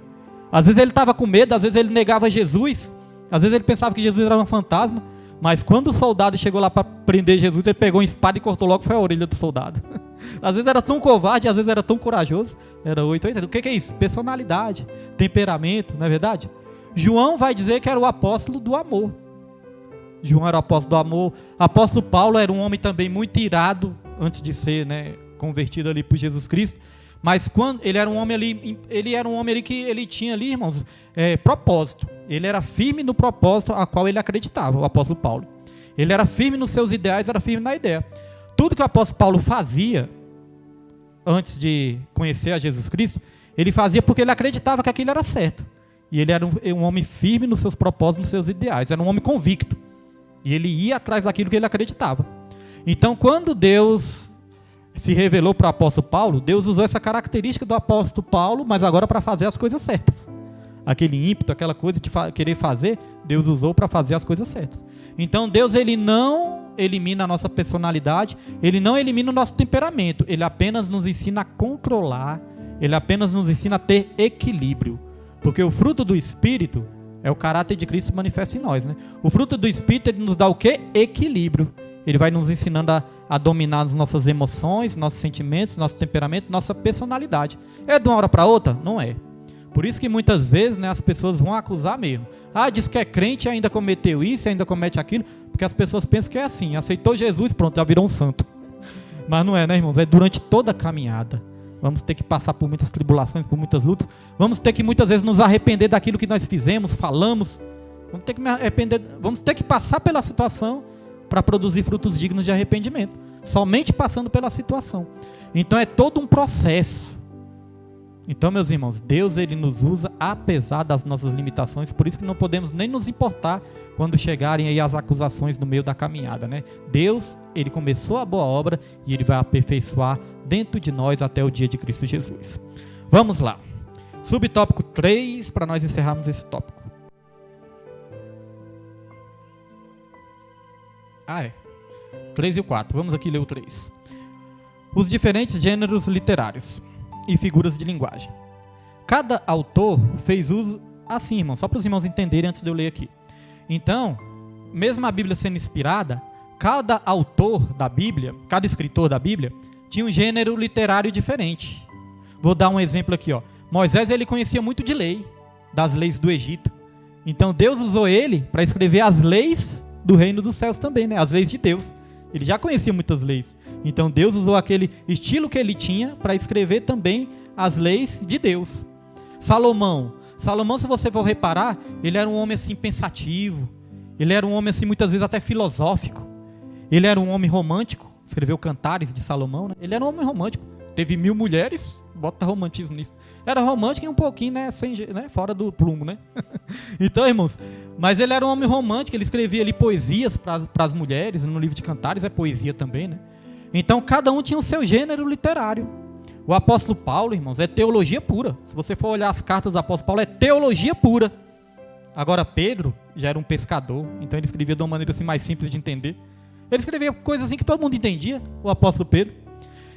Às vezes ele estava com medo, às vezes ele negava Jesus, às vezes ele pensava que Jesus era um fantasma, mas quando o soldado chegou lá para prender Jesus, ele pegou uma espada e cortou logo, foi a orelha do soldado. Às vezes era tão covarde, às vezes era tão corajoso, era 8 ou 80. O que é isso? Personalidade, temperamento, não é verdade? João vai dizer que era o apóstolo do amor. João era o apóstolo do amor. Apóstolo Paulo era um homem também muito irado, antes de ser, né, convertido ali por Jesus Cristo, mas quando ele era um homem ali que ele tinha ali, irmãos, propósito. Ele era firme no propósito a qual ele acreditava, o apóstolo Paulo. Ele era firme nos seus ideais, era firme na ideia. Tudo que o apóstolo Paulo fazia antes de conhecer a Jesus Cristo, ele fazia porque ele acreditava que aquilo era certo. E ele era um homem firme nos seus propósitos, nos seus ideais. Era um homem convicto. E ele ia atrás daquilo que ele acreditava. Então, quando Deus se revelou para o apóstolo Paulo, Deus usou essa característica do apóstolo Paulo, mas agora para fazer as coisas certas. Aquele ímpeto, aquela coisa de querer fazer, Deus usou para fazer as coisas certas. Então, Deus, ele não elimina a nossa personalidade, ele não elimina o nosso temperamento, ele apenas nos ensina a controlar, ele apenas nos ensina a ter equilíbrio. Porque o fruto do Espírito é o caráter de Cristo manifesto em nós, né? O fruto do Espírito, ele nos dá o quê? Equilíbrio. Ele vai nos ensinando a dominar as nossas emoções, nossos sentimentos, nosso temperamento, nossa personalidade. É de uma hora para outra? Não é. Por isso que muitas vezes, né, as pessoas vão acusar mesmo. Diz que é crente e ainda cometeu isso, ainda comete aquilo, porque as pessoas pensam que é assim, aceitou Jesus, pronto, já virou um santo. Mas não é, né, irmãos? É durante toda a caminhada. Vamos ter que passar por muitas tribulações, por muitas lutas. Vamos ter que muitas vezes nos arrepender daquilo que nós fizemos, falamos. Vamos ter que me arrepender, vamos ter que passar pela situação para produzir frutos dignos de arrependimento. Somente passando pela situação. Então é todo um processo. Então, meus irmãos, Deus, ele nos usa apesar das nossas limitações. Por isso que não podemos nem nos importar quando chegarem aí as acusações no meio da caminhada, né? Deus, ele começou a boa obra e ele vai aperfeiçoar dentro de nós até o dia de Cristo Jesus. Vamos lá. Subtópico 3, para nós encerrarmos esse tópico. 3 e o 4. Vamos aqui ler o 3. Os diferentes gêneros literários e figuras de linguagem. Cada autor fez uso assim, irmão, só para os irmãos entenderem antes de eu ler aqui. Então, mesmo a Bíblia sendo inspirada, cada autor da Bíblia, cada escritor da Bíblia, tinha um gênero literário diferente. Vou dar um exemplo aqui, ó. Moisés, ele conhecia muito de lei, das leis do Egito. Então Deus usou ele para escrever as leis do reino dos céus também, né? As leis de Deus. Ele já conhecia muitas leis. Então Deus usou aquele estilo que ele tinha para escrever também as leis de Deus. Salomão, se você for reparar, ele era um homem assim pensativo. Ele era um homem assim muitas vezes até filosófico. Ele era um homem romântico. Escreveu Cantares de Salomão, né? Ele era um homem romântico. Teve 1000 mulheres. Bota romantismo nisso. Era romântico e um pouquinho, né, fora do plumo, né? Então, irmãos, mas ele era um homem romântico, ele escrevia ali poesias para as mulheres, no livro de Cantares é poesia também, né? Então, cada um tinha o seu gênero literário. O apóstolo Paulo, irmãos, é teologia pura. Se você for olhar as cartas do apóstolo Paulo, é teologia pura. Agora, Pedro já era um pescador, então ele escrevia de uma maneira assim mais simples de entender. Ele escrevia coisas assim que todo mundo entendia, o apóstolo Pedro.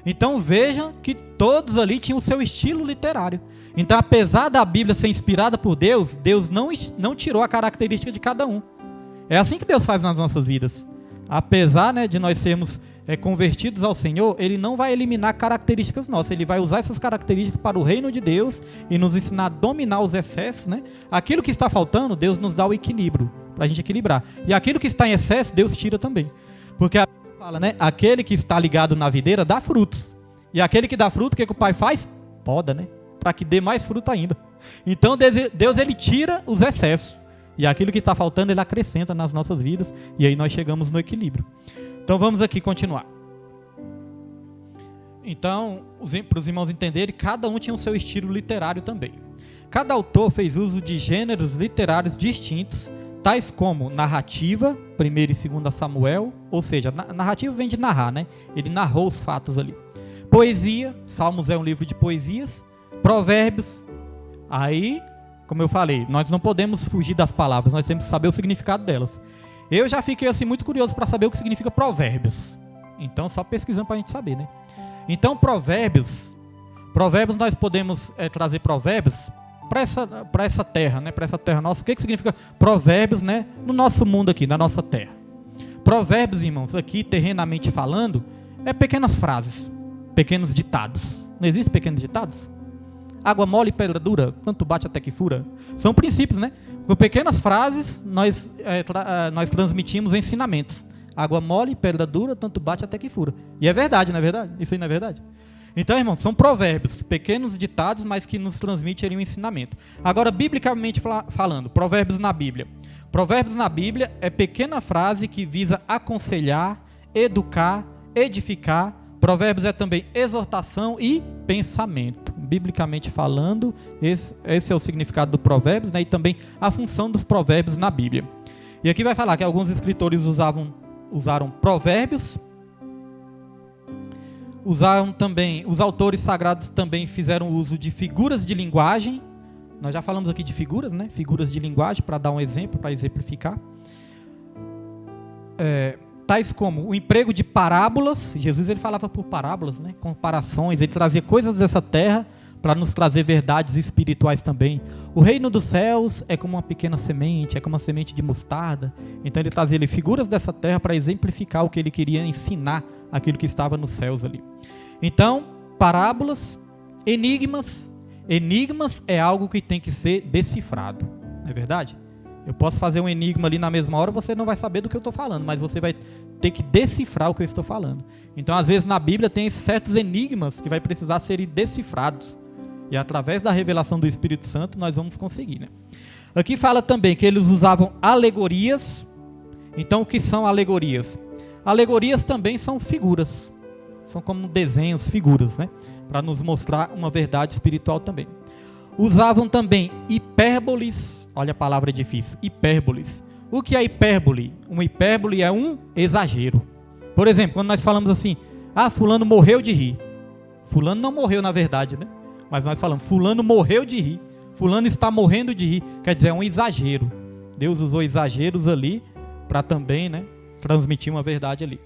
Então vejam que todos ali tinham o seu estilo literário. Então, apesar da Bíblia ser inspirada por Deus, Deus não tirou a característica de cada um. É assim que Deus faz nas nossas vidas. Apesar, né, de nós sermos convertidos ao Senhor, Ele não vai eliminar características nossas. Ele vai usar essas características para o reino de Deus e nos ensinar a dominar os excessos, né? Aquilo que está faltando, Deus nos dá o equilíbrio, para a gente equilibrar. E aquilo que está em excesso, Deus tira também. Porque a Bíblia fala, né? Aquele que está ligado na videira dá frutos. E aquele que dá fruto, o que o Pai faz? Poda, né? Para que dê mais fruto ainda. Então Deus, ele tira os excessos. E aquilo que está faltando, ele acrescenta nas nossas vidas. E aí nós chegamos no equilíbrio. Então vamos aqui continuar. Então, para os irmãos entenderem, cada um tinha o seu estilo literário também. Cada autor fez uso de gêneros literários distintos, tais como narrativa, 1º e 2º Samuel, ou seja, narrativa vem de narrar, né? Ele narrou os fatos ali. Poesia, Salmos é um livro de poesias. Provérbios, aí, como eu falei, nós não podemos fugir das palavras, nós temos que saber o significado delas. Eu já fiquei assim muito curioso para saber o que significa provérbios. Então, só pesquisando para a gente saber, né? Então, provérbios nós podemos trazer provérbios para essa terra, né? Para essa terra nossa. O que significa provérbios, né? No nosso mundo aqui, na nossa terra. Provérbios, irmãos, aqui, terrenamente falando, é pequenas frases, pequenos ditados. Não existem pequenos ditados? Água mole e pedra dura, quanto bate até que fura. São princípios, né? Com pequenas frases, nós transmitimos ensinamentos. Água mole e pedra dura, tanto bate até que fura. E é verdade, não é verdade? Isso aí não é verdade? Então, irmãos, são provérbios, pequenos ditados, mas que nos transmitem um ensinamento. Agora, biblicamente falando, provérbios na Bíblia. Provérbios na Bíblia é pequena frase que visa aconselhar, educar, edificar. Provérbios é também exortação e pensamento. Biblicamente falando, esse é o significado do provérbios, né? E também a função dos provérbios na Bíblia. E aqui vai falar que alguns escritores usaram provérbios, usaram também, os autores sagrados também fizeram uso de figuras de linguagem. Nós já falamos aqui de figuras, né? Figuras de linguagem, para dar um exemplo, para exemplificar. Tais como o emprego de parábolas. Jesus, ele falava por parábolas, né? Comparações, ele trazia coisas dessa terra para nos trazer verdades espirituais também. O reino dos céus é como uma pequena semente, é como uma semente de mostarda. Então ele trazia ali figuras dessa terra para exemplificar o que ele queria ensinar, aquilo que estava nos céus ali. Então, parábolas, enigmas. Enigmas é algo que tem que ser decifrado, não é verdade? Eu posso fazer um enigma ali na mesma hora, você não vai saber do que eu estou falando, mas você vai ter que decifrar o que eu estou falando. Então, às vezes, na Bíblia tem certos enigmas que vai precisar serem decifrados. E através da revelação do Espírito Santo, nós vamos conseguir, né? Aqui fala também que eles usavam alegorias. Então, o que são alegorias? Alegorias também são figuras. São como desenhos, figuras, né? Para nos mostrar uma verdade espiritual também. Usavam também hipérboles. Olha a palavra difícil, hipérboles. O que é hipérbole? Uma hipérbole é um exagero. Por exemplo, quando nós falamos assim, fulano morreu de rir. Fulano não morreu na verdade, né? Mas nós falamos, fulano morreu de rir. Fulano está morrendo de rir. Quer dizer, é um exagero. Deus usou exageros ali para também, né, transmitir uma verdade ali.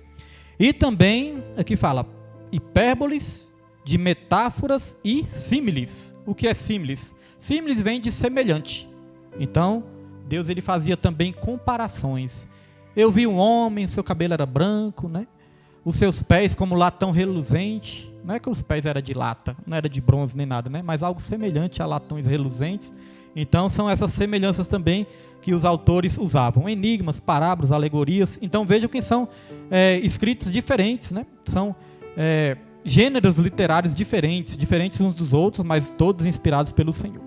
E também, aqui fala, hipérboles de metáforas e símiles. O que é símiles? Símiles vem de semelhante. Então, Deus ele fazia também comparações. Eu vi um homem, seu cabelo era branco, né? Os seus pés como latão reluzente. Não é que os pés eram de lata, não era de bronze nem nada, né? Mas algo semelhante a latões reluzentes. Então, são essas semelhanças também que os autores usavam. Enigmas, parábolas, alegorias. Então, vejam que são escritos diferentes, né? São gêneros literários diferentes uns dos outros, mas todos inspirados pelo Senhor.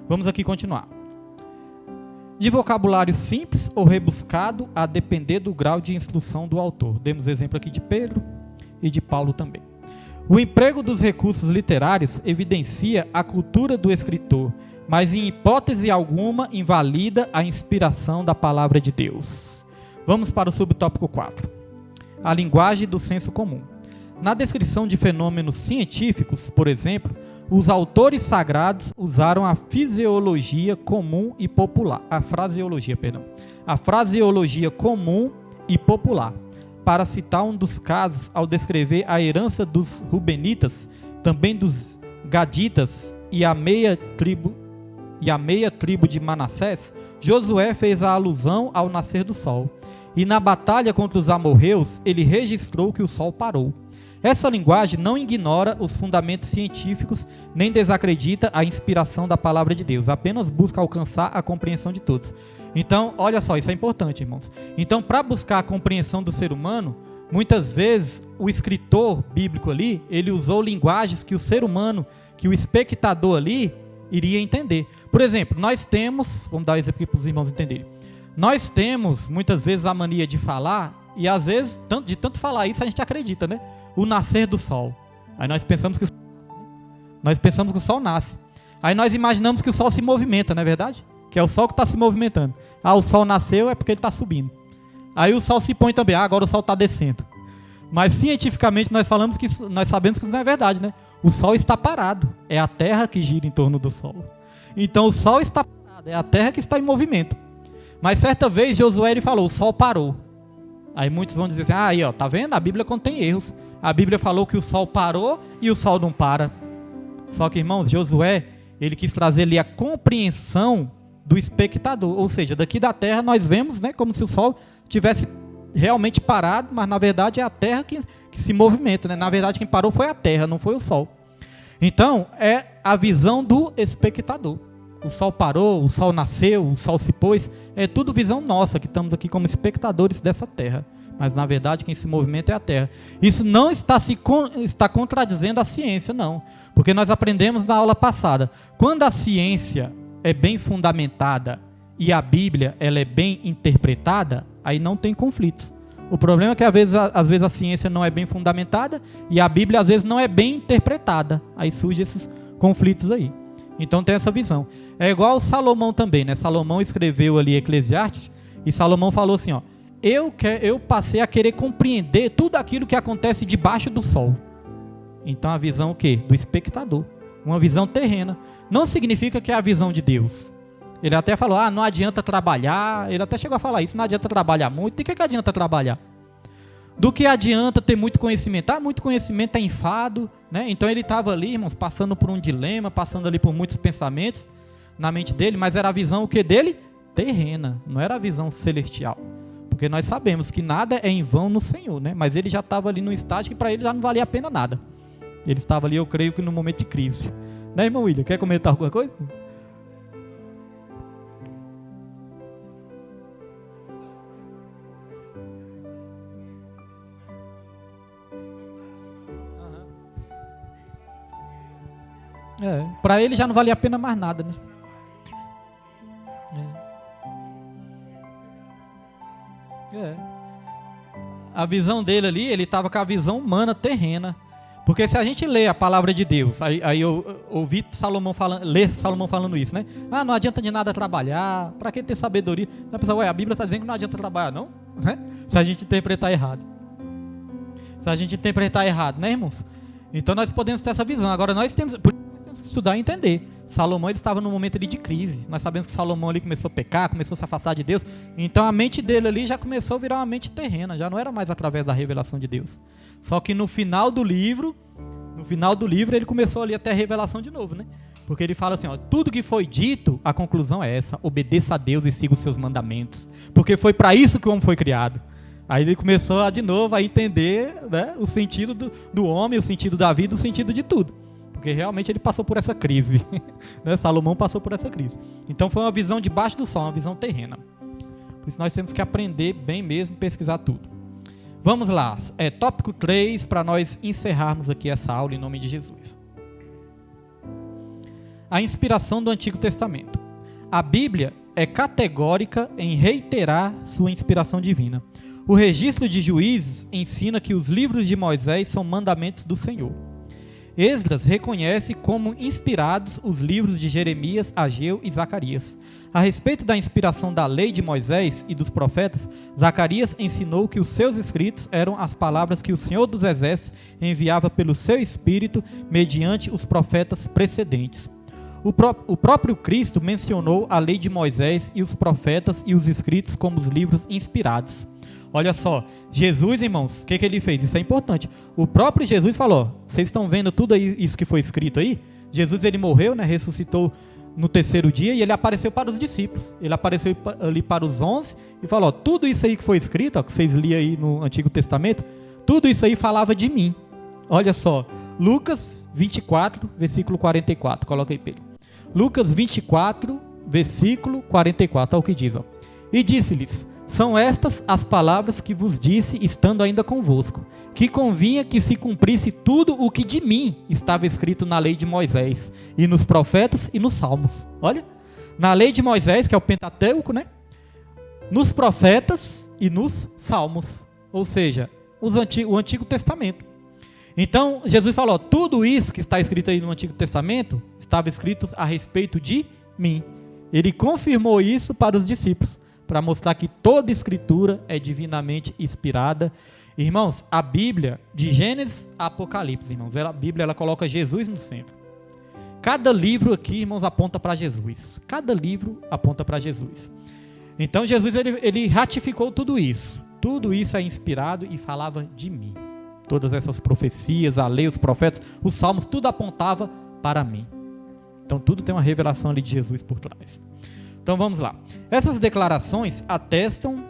Vamos aqui continuar. De vocabulário simples ou rebuscado, a depender do grau de instrução do autor. Demos exemplo aqui de Pedro e de Paulo também. O emprego dos recursos literários evidencia a cultura do escritor, mas em hipótese alguma invalida a inspiração da palavra de Deus. Vamos para o subtópico 4. A linguagem do senso comum. Na descrição de fenômenos científicos, por exemplo, os autores sagrados usaram a fraseologia comum e popular. A fraseologia comum e popular. Para citar um dos casos, ao descrever a herança dos Rubenitas, também dos Gaditas e a meia tribo de Manassés, Josué fez a alusão ao nascer do sol. E na batalha contra os amorreus, ele registrou que o sol parou. Essa linguagem não ignora os fundamentos científicos, nem desacredita a inspiração da palavra de Deus, apenas busca alcançar a compreensão de todos. Então, olha só, isso é importante, irmãos. Então, para buscar a compreensão do ser humano, muitas vezes o escritor bíblico ali, ele usou linguagens que o ser humano, que o espectador ali, iria entender. Por exemplo, nós temos, vamos dar um exemplo aqui para os irmãos entenderem. Nós temos, muitas vezes, a mania de falar, e às vezes, de tanto falar isso, a gente acredita, né? O nascer do sol. Aí nós pensamos que o sol nasce. Aí nós imaginamos que o sol se movimenta, não é verdade? Que é o sol que está se movimentando. O sol nasceu é porque ele está subindo. Aí o sol se põe também. Agora o sol está descendo. Mas cientificamente nós sabemos que isso não é verdade, né? O sol está parado. É a terra que gira em torno do sol. Então o sol está parado. É a terra que está em movimento. Mas certa vez Josué ele falou, o sol parou. Aí muitos vão dizer assim, tá vendo? A Bíblia contém erros. A Bíblia falou que o sol parou e o sol não para. Só que, irmãos, Josué, ele quis trazer ali a compreensão do espectador. Ou seja, daqui da terra nós vemos, né, como se o sol tivesse realmente parado, mas na verdade é a terra que se movimenta, né? Na verdade quem parou foi a terra, não foi o sol. Então, é a visão do espectador. O sol parou, o sol nasceu, o sol se pôs. É tudo visão nossa, que estamos aqui como espectadores dessa terra. Mas, na verdade, quem se movimenta é a terra. Isso não está contradizendo a ciência, não. Porque nós aprendemos na aula passada. Quando a ciência é bem fundamentada e a Bíblia ela é bem interpretada, aí não tem conflitos. O problema é que, às vezes a ciência não é bem fundamentada e a Bíblia, às vezes, não é bem interpretada. Aí surgem esses conflitos aí. Então, tem essa visão. É igual Salomão também, né? Salomão escreveu ali Eclesiastes e Salomão falou assim, eu passei a querer compreender tudo aquilo que acontece debaixo do sol. Então a visão o quê? Do espectador. Uma visão terrena. Não significa que é a visão de Deus. Ele até falou, não adianta trabalhar. Ele até chegou a falar isso, não adianta trabalhar muito. E o que adianta trabalhar? Do que adianta ter muito conhecimento? Muito conhecimento é enfado, né? Então ele estava ali, irmãos, passando por um dilema, passando ali por muitos pensamentos na mente dele, mas era a visão o que dele? Terrena, não era a visão celestial. Porque nós sabemos que nada é em vão no Senhor, né? Mas ele já estava ali num estágio que para ele já não valia a pena nada. Ele estava ali, eu creio que no momento de crise. Né, irmão William? Quer comentar alguma coisa? Para ele já não valia a pena mais nada, né? A visão dele ali, ele estava com a visão humana, terrena. Porque se a gente lê a palavra de Deus, aí eu ouvi ler Salomão falando isso, né? Não adianta de nada trabalhar, para que ter sabedoria? A pessoa, a Bíblia está dizendo que não adianta trabalhar, não? Né? Se a gente interpretar errado. Né, irmãos? Então nós podemos ter essa visão. Agora nós temos que estudar e entender. Salomão ele estava num momento ali de crise. Nós sabemos que Salomão ali começou a pecar, começou a se afastar de Deus. Então a mente dele ali já começou a virar uma mente terrena, já não era mais através da revelação de Deus. Só que no final do livro ele começou ali a ter a revelação de novo, né? Porque ele fala assim, tudo que foi dito, a conclusão é essa: obedeça a Deus e siga os seus mandamentos. Porque foi para isso que o homem foi criado. Aí ele começou de novo a entender, né, o sentido do homem, o sentido da vida, o sentido de tudo. Porque realmente ele passou por essa crise. Né? Salomão passou por essa crise. Então foi uma visão debaixo do sol, uma visão terrena. Por isso nós temos que aprender bem mesmo, pesquisar tudo. Vamos lá, tópico 3, para nós encerrarmos aqui essa aula em nome de Jesus. A inspiração do Antigo Testamento. A Bíblia é categórica em reiterar sua inspiração divina. O registro de Juízes ensina que os livros de Moisés são mandamentos do Senhor. Esdras reconhece como inspirados os livros de Jeremias, Ageu e Zacarias. A respeito da inspiração da lei de Moisés e dos profetas, Zacarias ensinou que os seus escritos eram as palavras que o Senhor dos Exércitos enviava pelo seu Espírito mediante os profetas precedentes. O próprio Cristo mencionou a lei de Moisés e os profetas e os escritos como os livros inspirados. Olha só, Jesus, irmãos, o que ele fez? Isso é importante. O próprio Jesus falou, vocês estão vendo tudo isso que foi escrito aí? Jesus, ele morreu, né, ressuscitou no terceiro dia e ele apareceu para os discípulos. Ele apareceu ali para os 11 e falou, tudo isso aí que foi escrito, que vocês liam aí no Antigo Testamento, tudo isso aí falava de mim. Olha só, Lucas 24, versículo 44, coloca aí, Pedro. Lucas 24, versículo 44, olha o que diz. E disse-lhes, são estas as palavras que vos disse, estando ainda convosco, que convinha que se cumprisse tudo o que de mim estava escrito na lei de Moisés, e nos profetas e nos salmos. Olha, na lei de Moisés, que é o Pentateuco, né? Nos profetas e nos salmos, ou seja, o Antigo Testamento. Então, Jesus falou, tudo isso que está escrito aí no Antigo Testamento, estava escrito a respeito de mim. Ele confirmou isso para os discípulos, para mostrar que toda escritura é divinamente inspirada. Irmãos, a Bíblia, de Gênesis a Apocalipse, irmãos, a Bíblia ela coloca Jesus no centro. Cada livro aqui, irmãos, aponta para Jesus. Cada livro aponta para Jesus. Então, Jesus, ele ratificou tudo isso. Tudo isso é inspirado e falava de mim. Todas essas profecias, a lei, os profetas, os salmos, tudo apontava para mim. Então, tudo tem uma revelação ali de Jesus por trás. Então vamos lá. Essas declarações atestam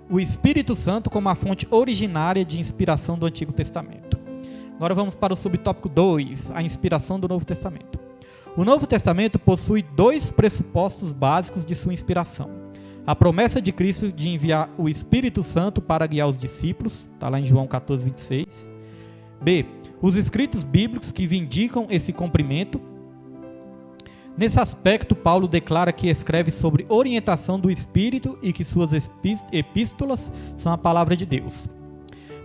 o Espírito Santo como a fonte originária de inspiração do Antigo Testamento. Agora vamos para o subtópico 2, a inspiração do Novo Testamento. O Novo Testamento possui dois pressupostos básicos de sua inspiração. A promessa de Cristo de enviar o Espírito Santo para guiar os discípulos, está lá em João 14, 26. B. Os escritos bíblicos que vindicam esse cumprimento. Nesse aspecto, Paulo declara que escreve sobre orientação do Espírito e que suas epístolas são a palavra de Deus.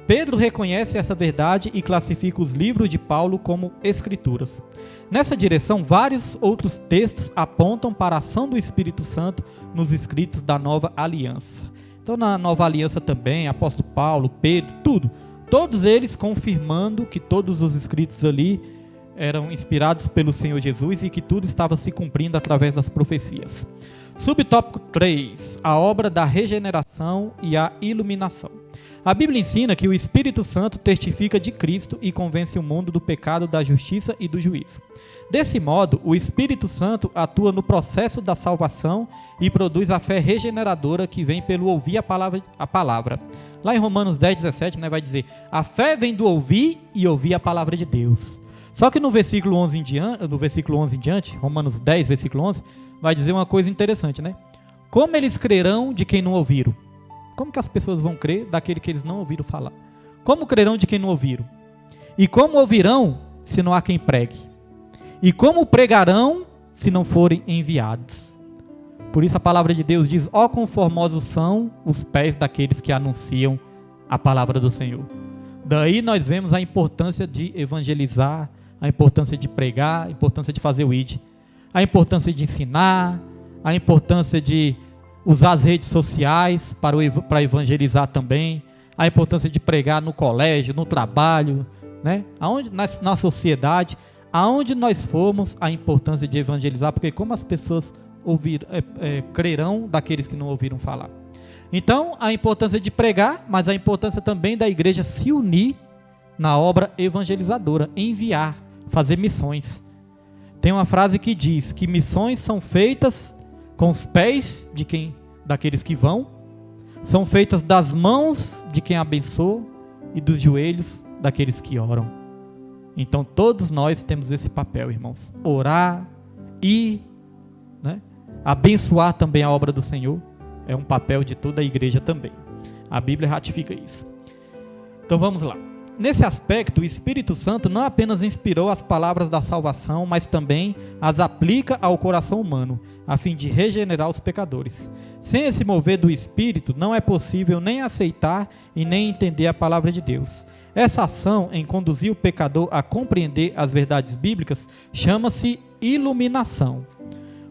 Pedro reconhece essa verdade e classifica os livros de Paulo como escrituras. Nessa direção, vários outros textos apontam para a ação do Espírito Santo nos escritos da Nova Aliança. Então, na Nova Aliança também, apóstolo Paulo, Pedro, todos eles confirmando que todos os escritos ali eram inspirados pelo Senhor Jesus e que tudo estava se cumprindo através das profecias. Subtópico 3, a obra da regeneração e a iluminação. A Bíblia ensina que o Espírito Santo testifica de Cristo e convence o mundo do pecado, da justiça e do juízo. Desse modo, o Espírito Santo atua no processo da salvação e produz a fé regeneradora que vem pelo ouvir a palavra. Lá em Romanos 10:17, né, vai dizer: a fé vem do ouvir e ouvir a palavra de Deus. Só que no versículo 11 em diante, Romanos 10, versículo 11, vai dizer uma coisa interessante, né? Como eles crerão de quem não ouviram? Como que as pessoas vão crer daquele que eles não ouviram falar? Como crerão de quem não ouviram? E como ouvirão se não há quem pregue? E como pregarão se não forem enviados? Por isso a palavra de Deus diz: ó, quão formosos são os pés daqueles que anunciam a palavra do Senhor. Daí nós vemos a importância de evangelizar, a importância de pregar, a importância de fazer o ID, a importância de ensinar, a importância de usar as redes sociais para evangelizar também, a importância de pregar no colégio, no trabalho, né? Na sociedade, aonde nós formos, a importância de evangelizar, porque como as pessoas crerão daqueles que não ouviram falar. Então, a importância de pregar, mas a importância também da igreja se unir na obra evangelizadora, enviar, fazer missões. Tem uma frase que diz que missões são feitas com os pés daqueles que vão, são feitas das mãos de quem abençoa e dos joelhos daqueles que oram. Então todos nós temos esse papel, irmãos: orar e, né, abençoar também a obra do Senhor. É um papel de toda a igreja também. A Bíblia ratifica isso. Então vamos lá. Nesse aspecto, o Espírito Santo não apenas inspirou as palavras da salvação, mas também as aplica ao coração humano, a fim de regenerar os pecadores. Sem esse mover do Espírito, não é possível nem aceitar e nem entender a palavra de Deus. Essa ação em conduzir o pecador a compreender as verdades bíblicas chama-se iluminação.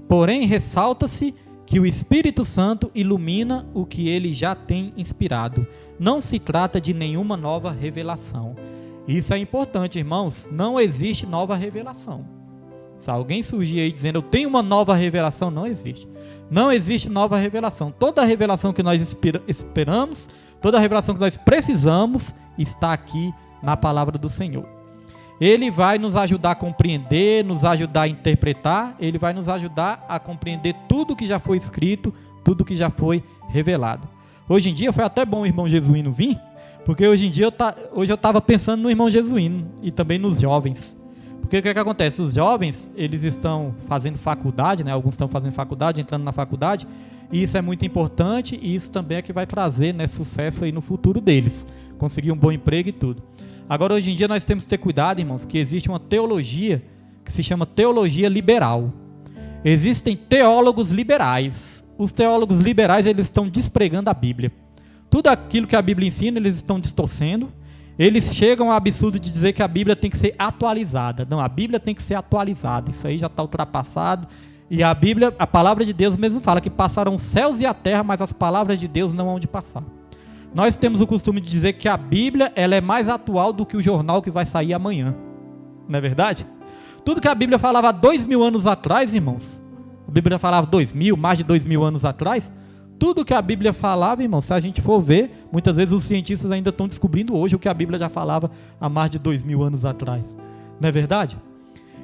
Porém, ressalta-se que o Espírito Santo ilumina o que ele já tem inspirado. Não se trata de nenhuma nova revelação. Isso é importante, irmãos. Não existe nova revelação. Se alguém surgir aí dizendo: eu tenho uma nova revelação, não existe. Não existe nova revelação. Toda a revelação que nós esperamos, toda a revelação que nós precisamos, está aqui na palavra do Senhor. Ele vai nos ajudar a compreender, nos ajudar a interpretar, ele vai nos ajudar a compreender tudo que já foi escrito, tudo que já foi revelado. Hoje em dia foi até bom o irmão Jesuíno vir, porque hoje em dia hoje eu estava pensando no irmão Jesuíno e também nos jovens. Porque o que acontece? Os jovens, eles estão fazendo faculdade, né? Alguns estão fazendo faculdade, entrando na faculdade, e isso é muito importante, e isso também é que vai trazer, né, sucesso aí no futuro deles, conseguir um bom emprego e tudo. Agora, hoje em dia, nós temos que ter cuidado, irmãos, que existe uma teologia que se chama teologia liberal. Existem teólogos liberais. Os teólogos liberais, eles estão despregando a Bíblia. Tudo aquilo que a Bíblia ensina, eles estão distorcendo. Eles chegam ao absurdo de dizer que a Bíblia tem que ser atualizada. Não, a Bíblia tem que ser atualizada. Isso aí já está ultrapassado. E a Bíblia, a palavra de Deus mesmo fala que passaram os céus e a terra, mas as palavras de Deus não hão de passar. Nós temos o costume de dizer que a Bíblia, ela é mais atual do que o jornal que vai sair amanhã. Não é verdade? Tudo que a Bíblia falava há 2000 anos atrás, irmãos, a Bíblia falava mais de 2000 anos atrás, tudo que a Bíblia falava, irmãos, se a gente for ver, muitas vezes os cientistas ainda estão descobrindo hoje o que a Bíblia já falava há mais de 2000 anos atrás. Não é verdade?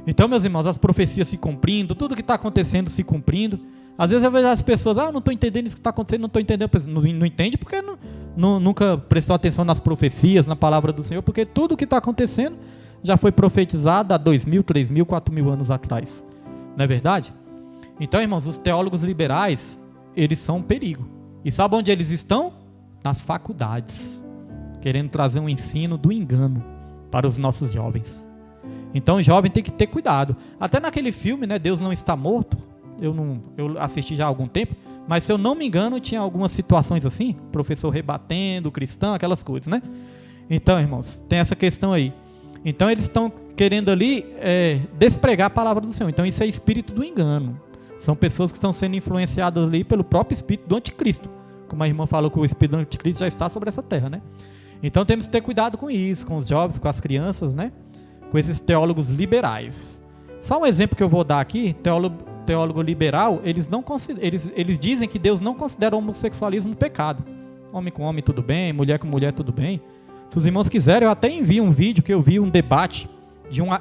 Então, meus irmãos, as profecias se cumprindo, tudo que está acontecendo se cumprindo. Às vezes eu vejo as pessoas: não estou entendendo isso que está acontecendo, não estou entendendo. Não entende porque nunca prestou atenção nas profecias, na palavra do Senhor, porque tudo que está acontecendo já foi profetizado há 2000, 3000, 4000 anos atrás. Não é verdade? Então, irmãos, os teólogos liberais, eles são um perigo. E sabe onde eles estão? Nas faculdades, querendo trazer um ensino do engano para os nossos jovens. Então o jovem tem que ter cuidado. Até naquele filme, né, Deus Não Está Morto, eu assisti já há algum tempo, mas se eu não me engano tinha algumas situações assim, professor rebatendo, cristão, aquelas coisas, né? Então, irmãos, tem essa questão aí. Então eles estão querendo ali despregar a palavra do Senhor. Então isso é espírito do engano. São pessoas que estão sendo influenciadas ali pelo próprio espírito do anticristo. Como a irmã falou que o espírito do anticristo já está sobre essa terra, né? Então temos que ter cuidado com isso, com os jovens, com as crianças, né? Com esses teólogos liberais. Só um exemplo que eu vou dar aqui: teólogo liberal, eles dizem que Deus não considera o homossexualismo pecado. homem com homem tudo bem, mulher com mulher tudo bem. Se os irmãos quiserem, eu até envio um vídeo que eu vi, um debate,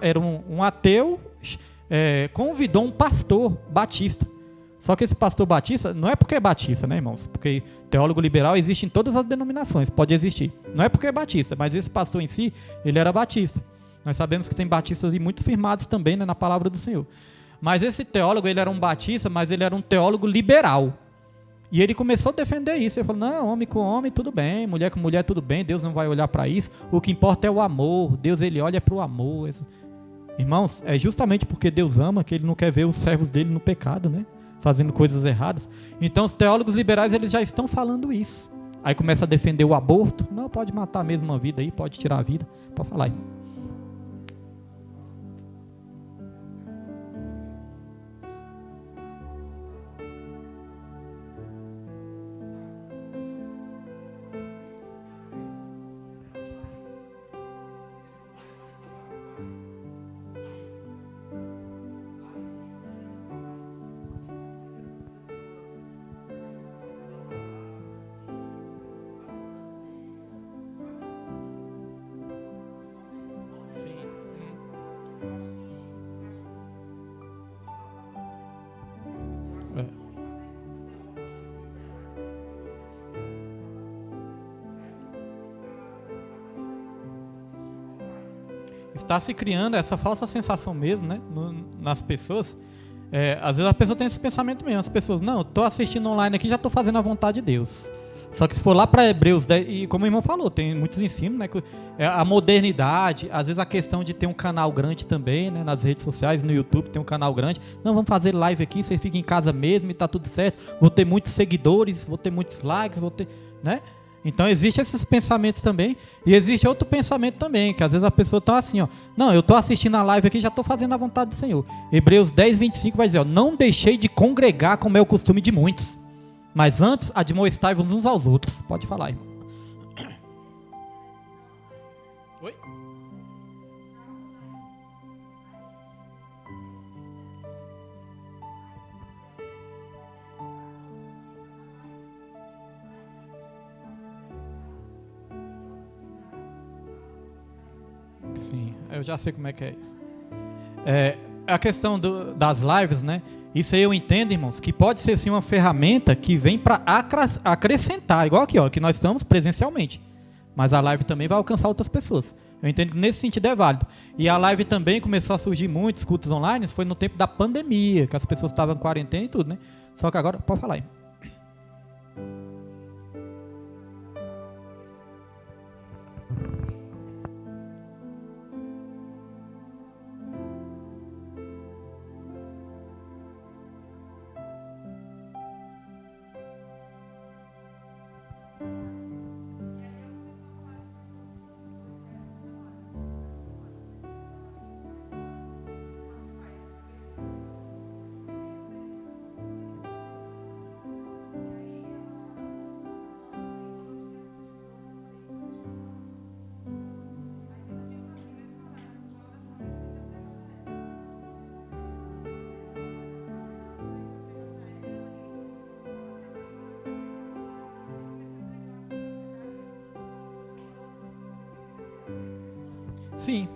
era um ateu, convidou um pastor batista. Só que esse pastor batista, não é porque é batista, né, irmãos? Porque teólogo liberal existe em todas as denominações, pode existir. Não é porque é batista, mas esse pastor em si, ele era batista. Nós sabemos que tem batistas ali muito firmados também, né, na palavra do Senhor. Mas esse teólogo, ele era um batista, mas ele era um teólogo liberal. E ele começou a defender isso. Ele falou, não, homem com homem, tudo bem. Mulher com mulher, tudo bem. Deus não vai olhar para isso. O que importa é o amor. Deus, ele olha para o amor. Irmãos, é justamente porque Deus ama que ele não quer ver os servos dele no pecado, né? Fazendo coisas erradas. Então, os teólogos liberais, eles já estão falando isso. Aí começa a defender o aborto. Não, pode matar mesmo uma vida aí, pode tirar a vida. Pode falar aí. Está se criando essa falsa sensação mesmo, né, nas pessoas. Às vezes a pessoa tem esse pensamento mesmo. As pessoas, não, estou assistindo online aqui, já estou fazendo a vontade de Deus. Só que se for lá para Hebreus 10, e como o irmão falou, tem muitos ensinos, né, a modernidade, às vezes a questão de ter um canal grande também, né, nas redes sociais, no YouTube tem um canal grande. Não, vamos fazer live aqui, você fica em casa mesmo e está tudo certo. Vou ter muitos seguidores, vou ter muitos likes, vou ter, né? Então existem esses pensamentos também. E existe outro pensamento também, que às vezes a pessoa está assim, ó, não, eu estou assistindo a live aqui, já estou fazendo a vontade do Senhor. Hebreus 10, 25 vai dizer, ó, não deixei de congregar como é o costume de muitos, mas antes admoestai-vos uns aos outros. Pode falar, irmão. Oi? Sim, eu já sei como é que é isso. A questão das lives, né? Isso aí eu entendo, irmãos, que pode ser sim uma ferramenta que vem para acrescentar, igual aqui, ó, que nós estamos presencialmente. Mas a live também vai alcançar outras pessoas. Eu entendo que nesse sentido é válido. E a live também começou a surgir muitos cultos online, foi no tempo da pandemia, que as pessoas estavam em quarentena e tudo, né? Só que agora, pode falar aí. Sim.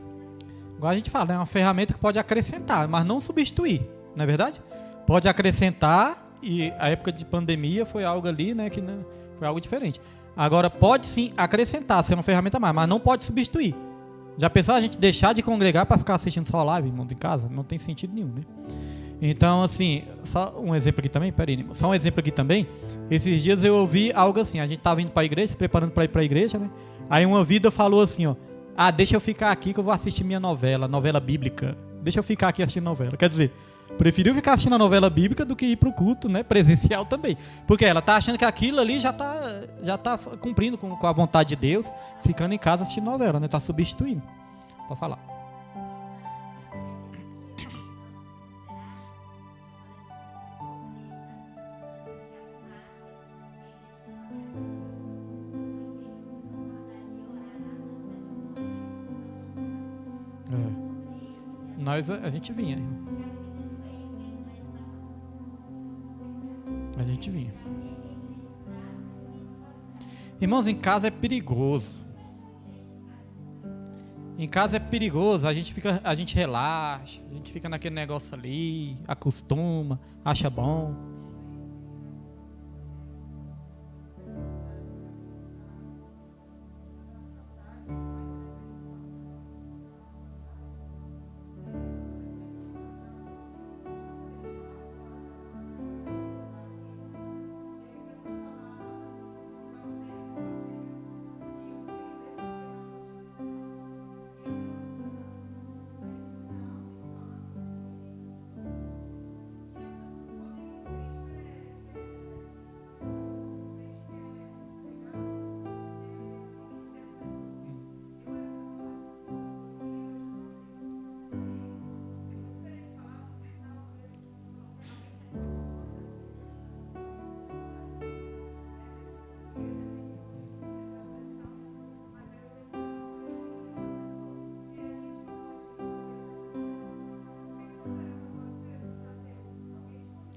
Igual a gente fala, é uma ferramenta que pode acrescentar, mas não substituir, não é verdade? Pode acrescentar, e a época de pandemia foi algo ali, né, que não, foi algo diferente. Agora, pode sim acrescentar, ser uma ferramenta mais, mas não pode substituir. Já pensou a gente deixar de congregar para ficar assistindo só live, irmãos, em casa? Não tem sentido nenhum, né? Então, assim, só um exemplo aqui também, peraí, só um exemplo aqui também. Esses dias eu ouvi algo assim, a gente estava indo para a igreja, se preparando para ir para a igreja, né? Aí uma vida falou assim, ó, deixa eu ficar aqui que eu vou assistir minha novela bíblica. Deixa eu ficar aqui assistindo novela. Quer dizer, preferiu ficar assistindo a novela bíblica do que ir pro culto, né, presencial também. Porque ela tá achando que aquilo ali já tá cumprindo com a vontade de Deus, ficando em casa assistindo novela, né? Tá substituindo. Pode falar. A gente vinha. A gente vinha. Irmãos, em casa é perigoso. Em casa é perigoso, a gente relaxa, a gente fica naquele negócio ali, acostuma, acha bom.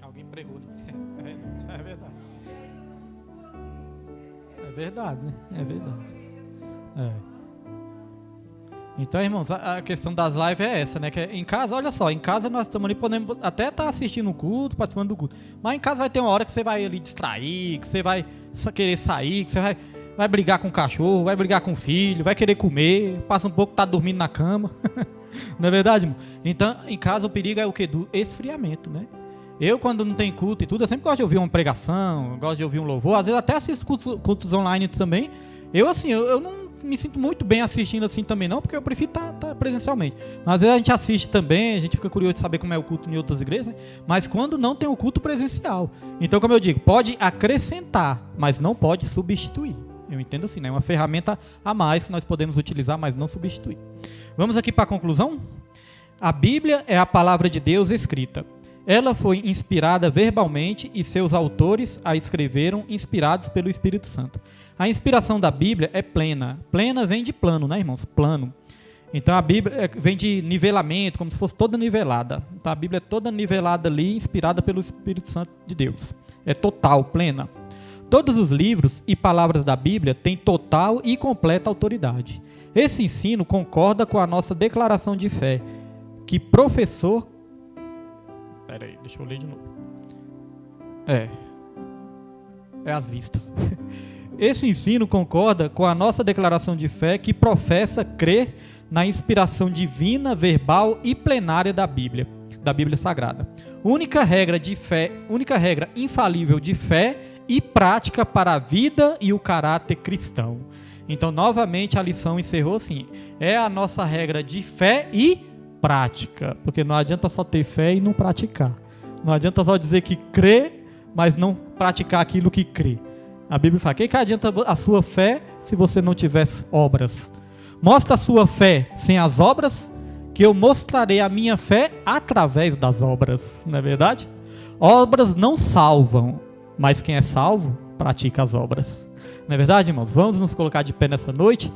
Alguém pregou, né? É verdade. É verdade, né? É verdade. É. Então, irmãos, a questão das lives é essa, né? Que em casa, olha só, em casa nós estamos ali, podemos até estar assistindo o culto, participando do culto. Mas em casa vai ter uma hora que você vai ali distrair, que você vai querer sair, que você vai brigar com o cachorro, vai brigar com o filho, vai querer comer, passa um pouco, tá dormindo na cama. Não é verdade, irmão? Então, em casa o perigo é o quê? Do esfriamento, né? Eu, quando não tem culto e tudo, eu sempre gosto de ouvir uma pregação, gosto de ouvir um louvor, às vezes até assisto cultos online também. Eu não me sinto muito bem assistindo assim também não, porque eu prefiro estar presencialmente. Mas às vezes a gente assiste também, a gente fica curioso de saber como é o culto em outras igrejas, né? Mas quando não tem o culto presencial. Então, como eu digo, pode acrescentar, mas não pode substituir. Eu entendo assim, né? É uma ferramenta a mais que nós podemos utilizar, mas não substituir. Vamos aqui para a conclusão? A Bíblia é a palavra de Deus escrita. Ela foi inspirada verbalmente e seus autores a escreveram inspirados pelo Espírito Santo. A inspiração da Bíblia é plena. Plena vem de plano, né, irmãos? Plano. Então a Bíblia vem de nivelamento, como se fosse toda nivelada. Então a Bíblia é toda nivelada ali, inspirada pelo Espírito Santo de Deus. É total, plena. Todos os livros e palavras da Bíblia têm total e completa autoridade. Esse ensino concorda com a nossa declaração de fé, que professor... Peraí, deixa eu ler de novo. É as vistas. Esse ensino concorda com a nossa declaração de fé que professa crer na inspiração divina, verbal e plenária da Bíblia Sagrada. Única regra infalível de fé e prática para a vida e o caráter cristão. Então, novamente, a lição encerrou assim. É a nossa regra de fé e prática, porque não adianta só ter fé e não praticar. Não adianta só dizer que crê, mas não praticar aquilo que crê. A Bíblia fala, que adianta a sua fé se você não tiver obras? Mostra a sua fé sem as obras, que eu mostrarei a minha fé através das obras. Não é verdade? Obras não salvam, mas quem é salvo, pratica as obras. Não é verdade, irmãos? Vamos nos colocar de pé nessa noite.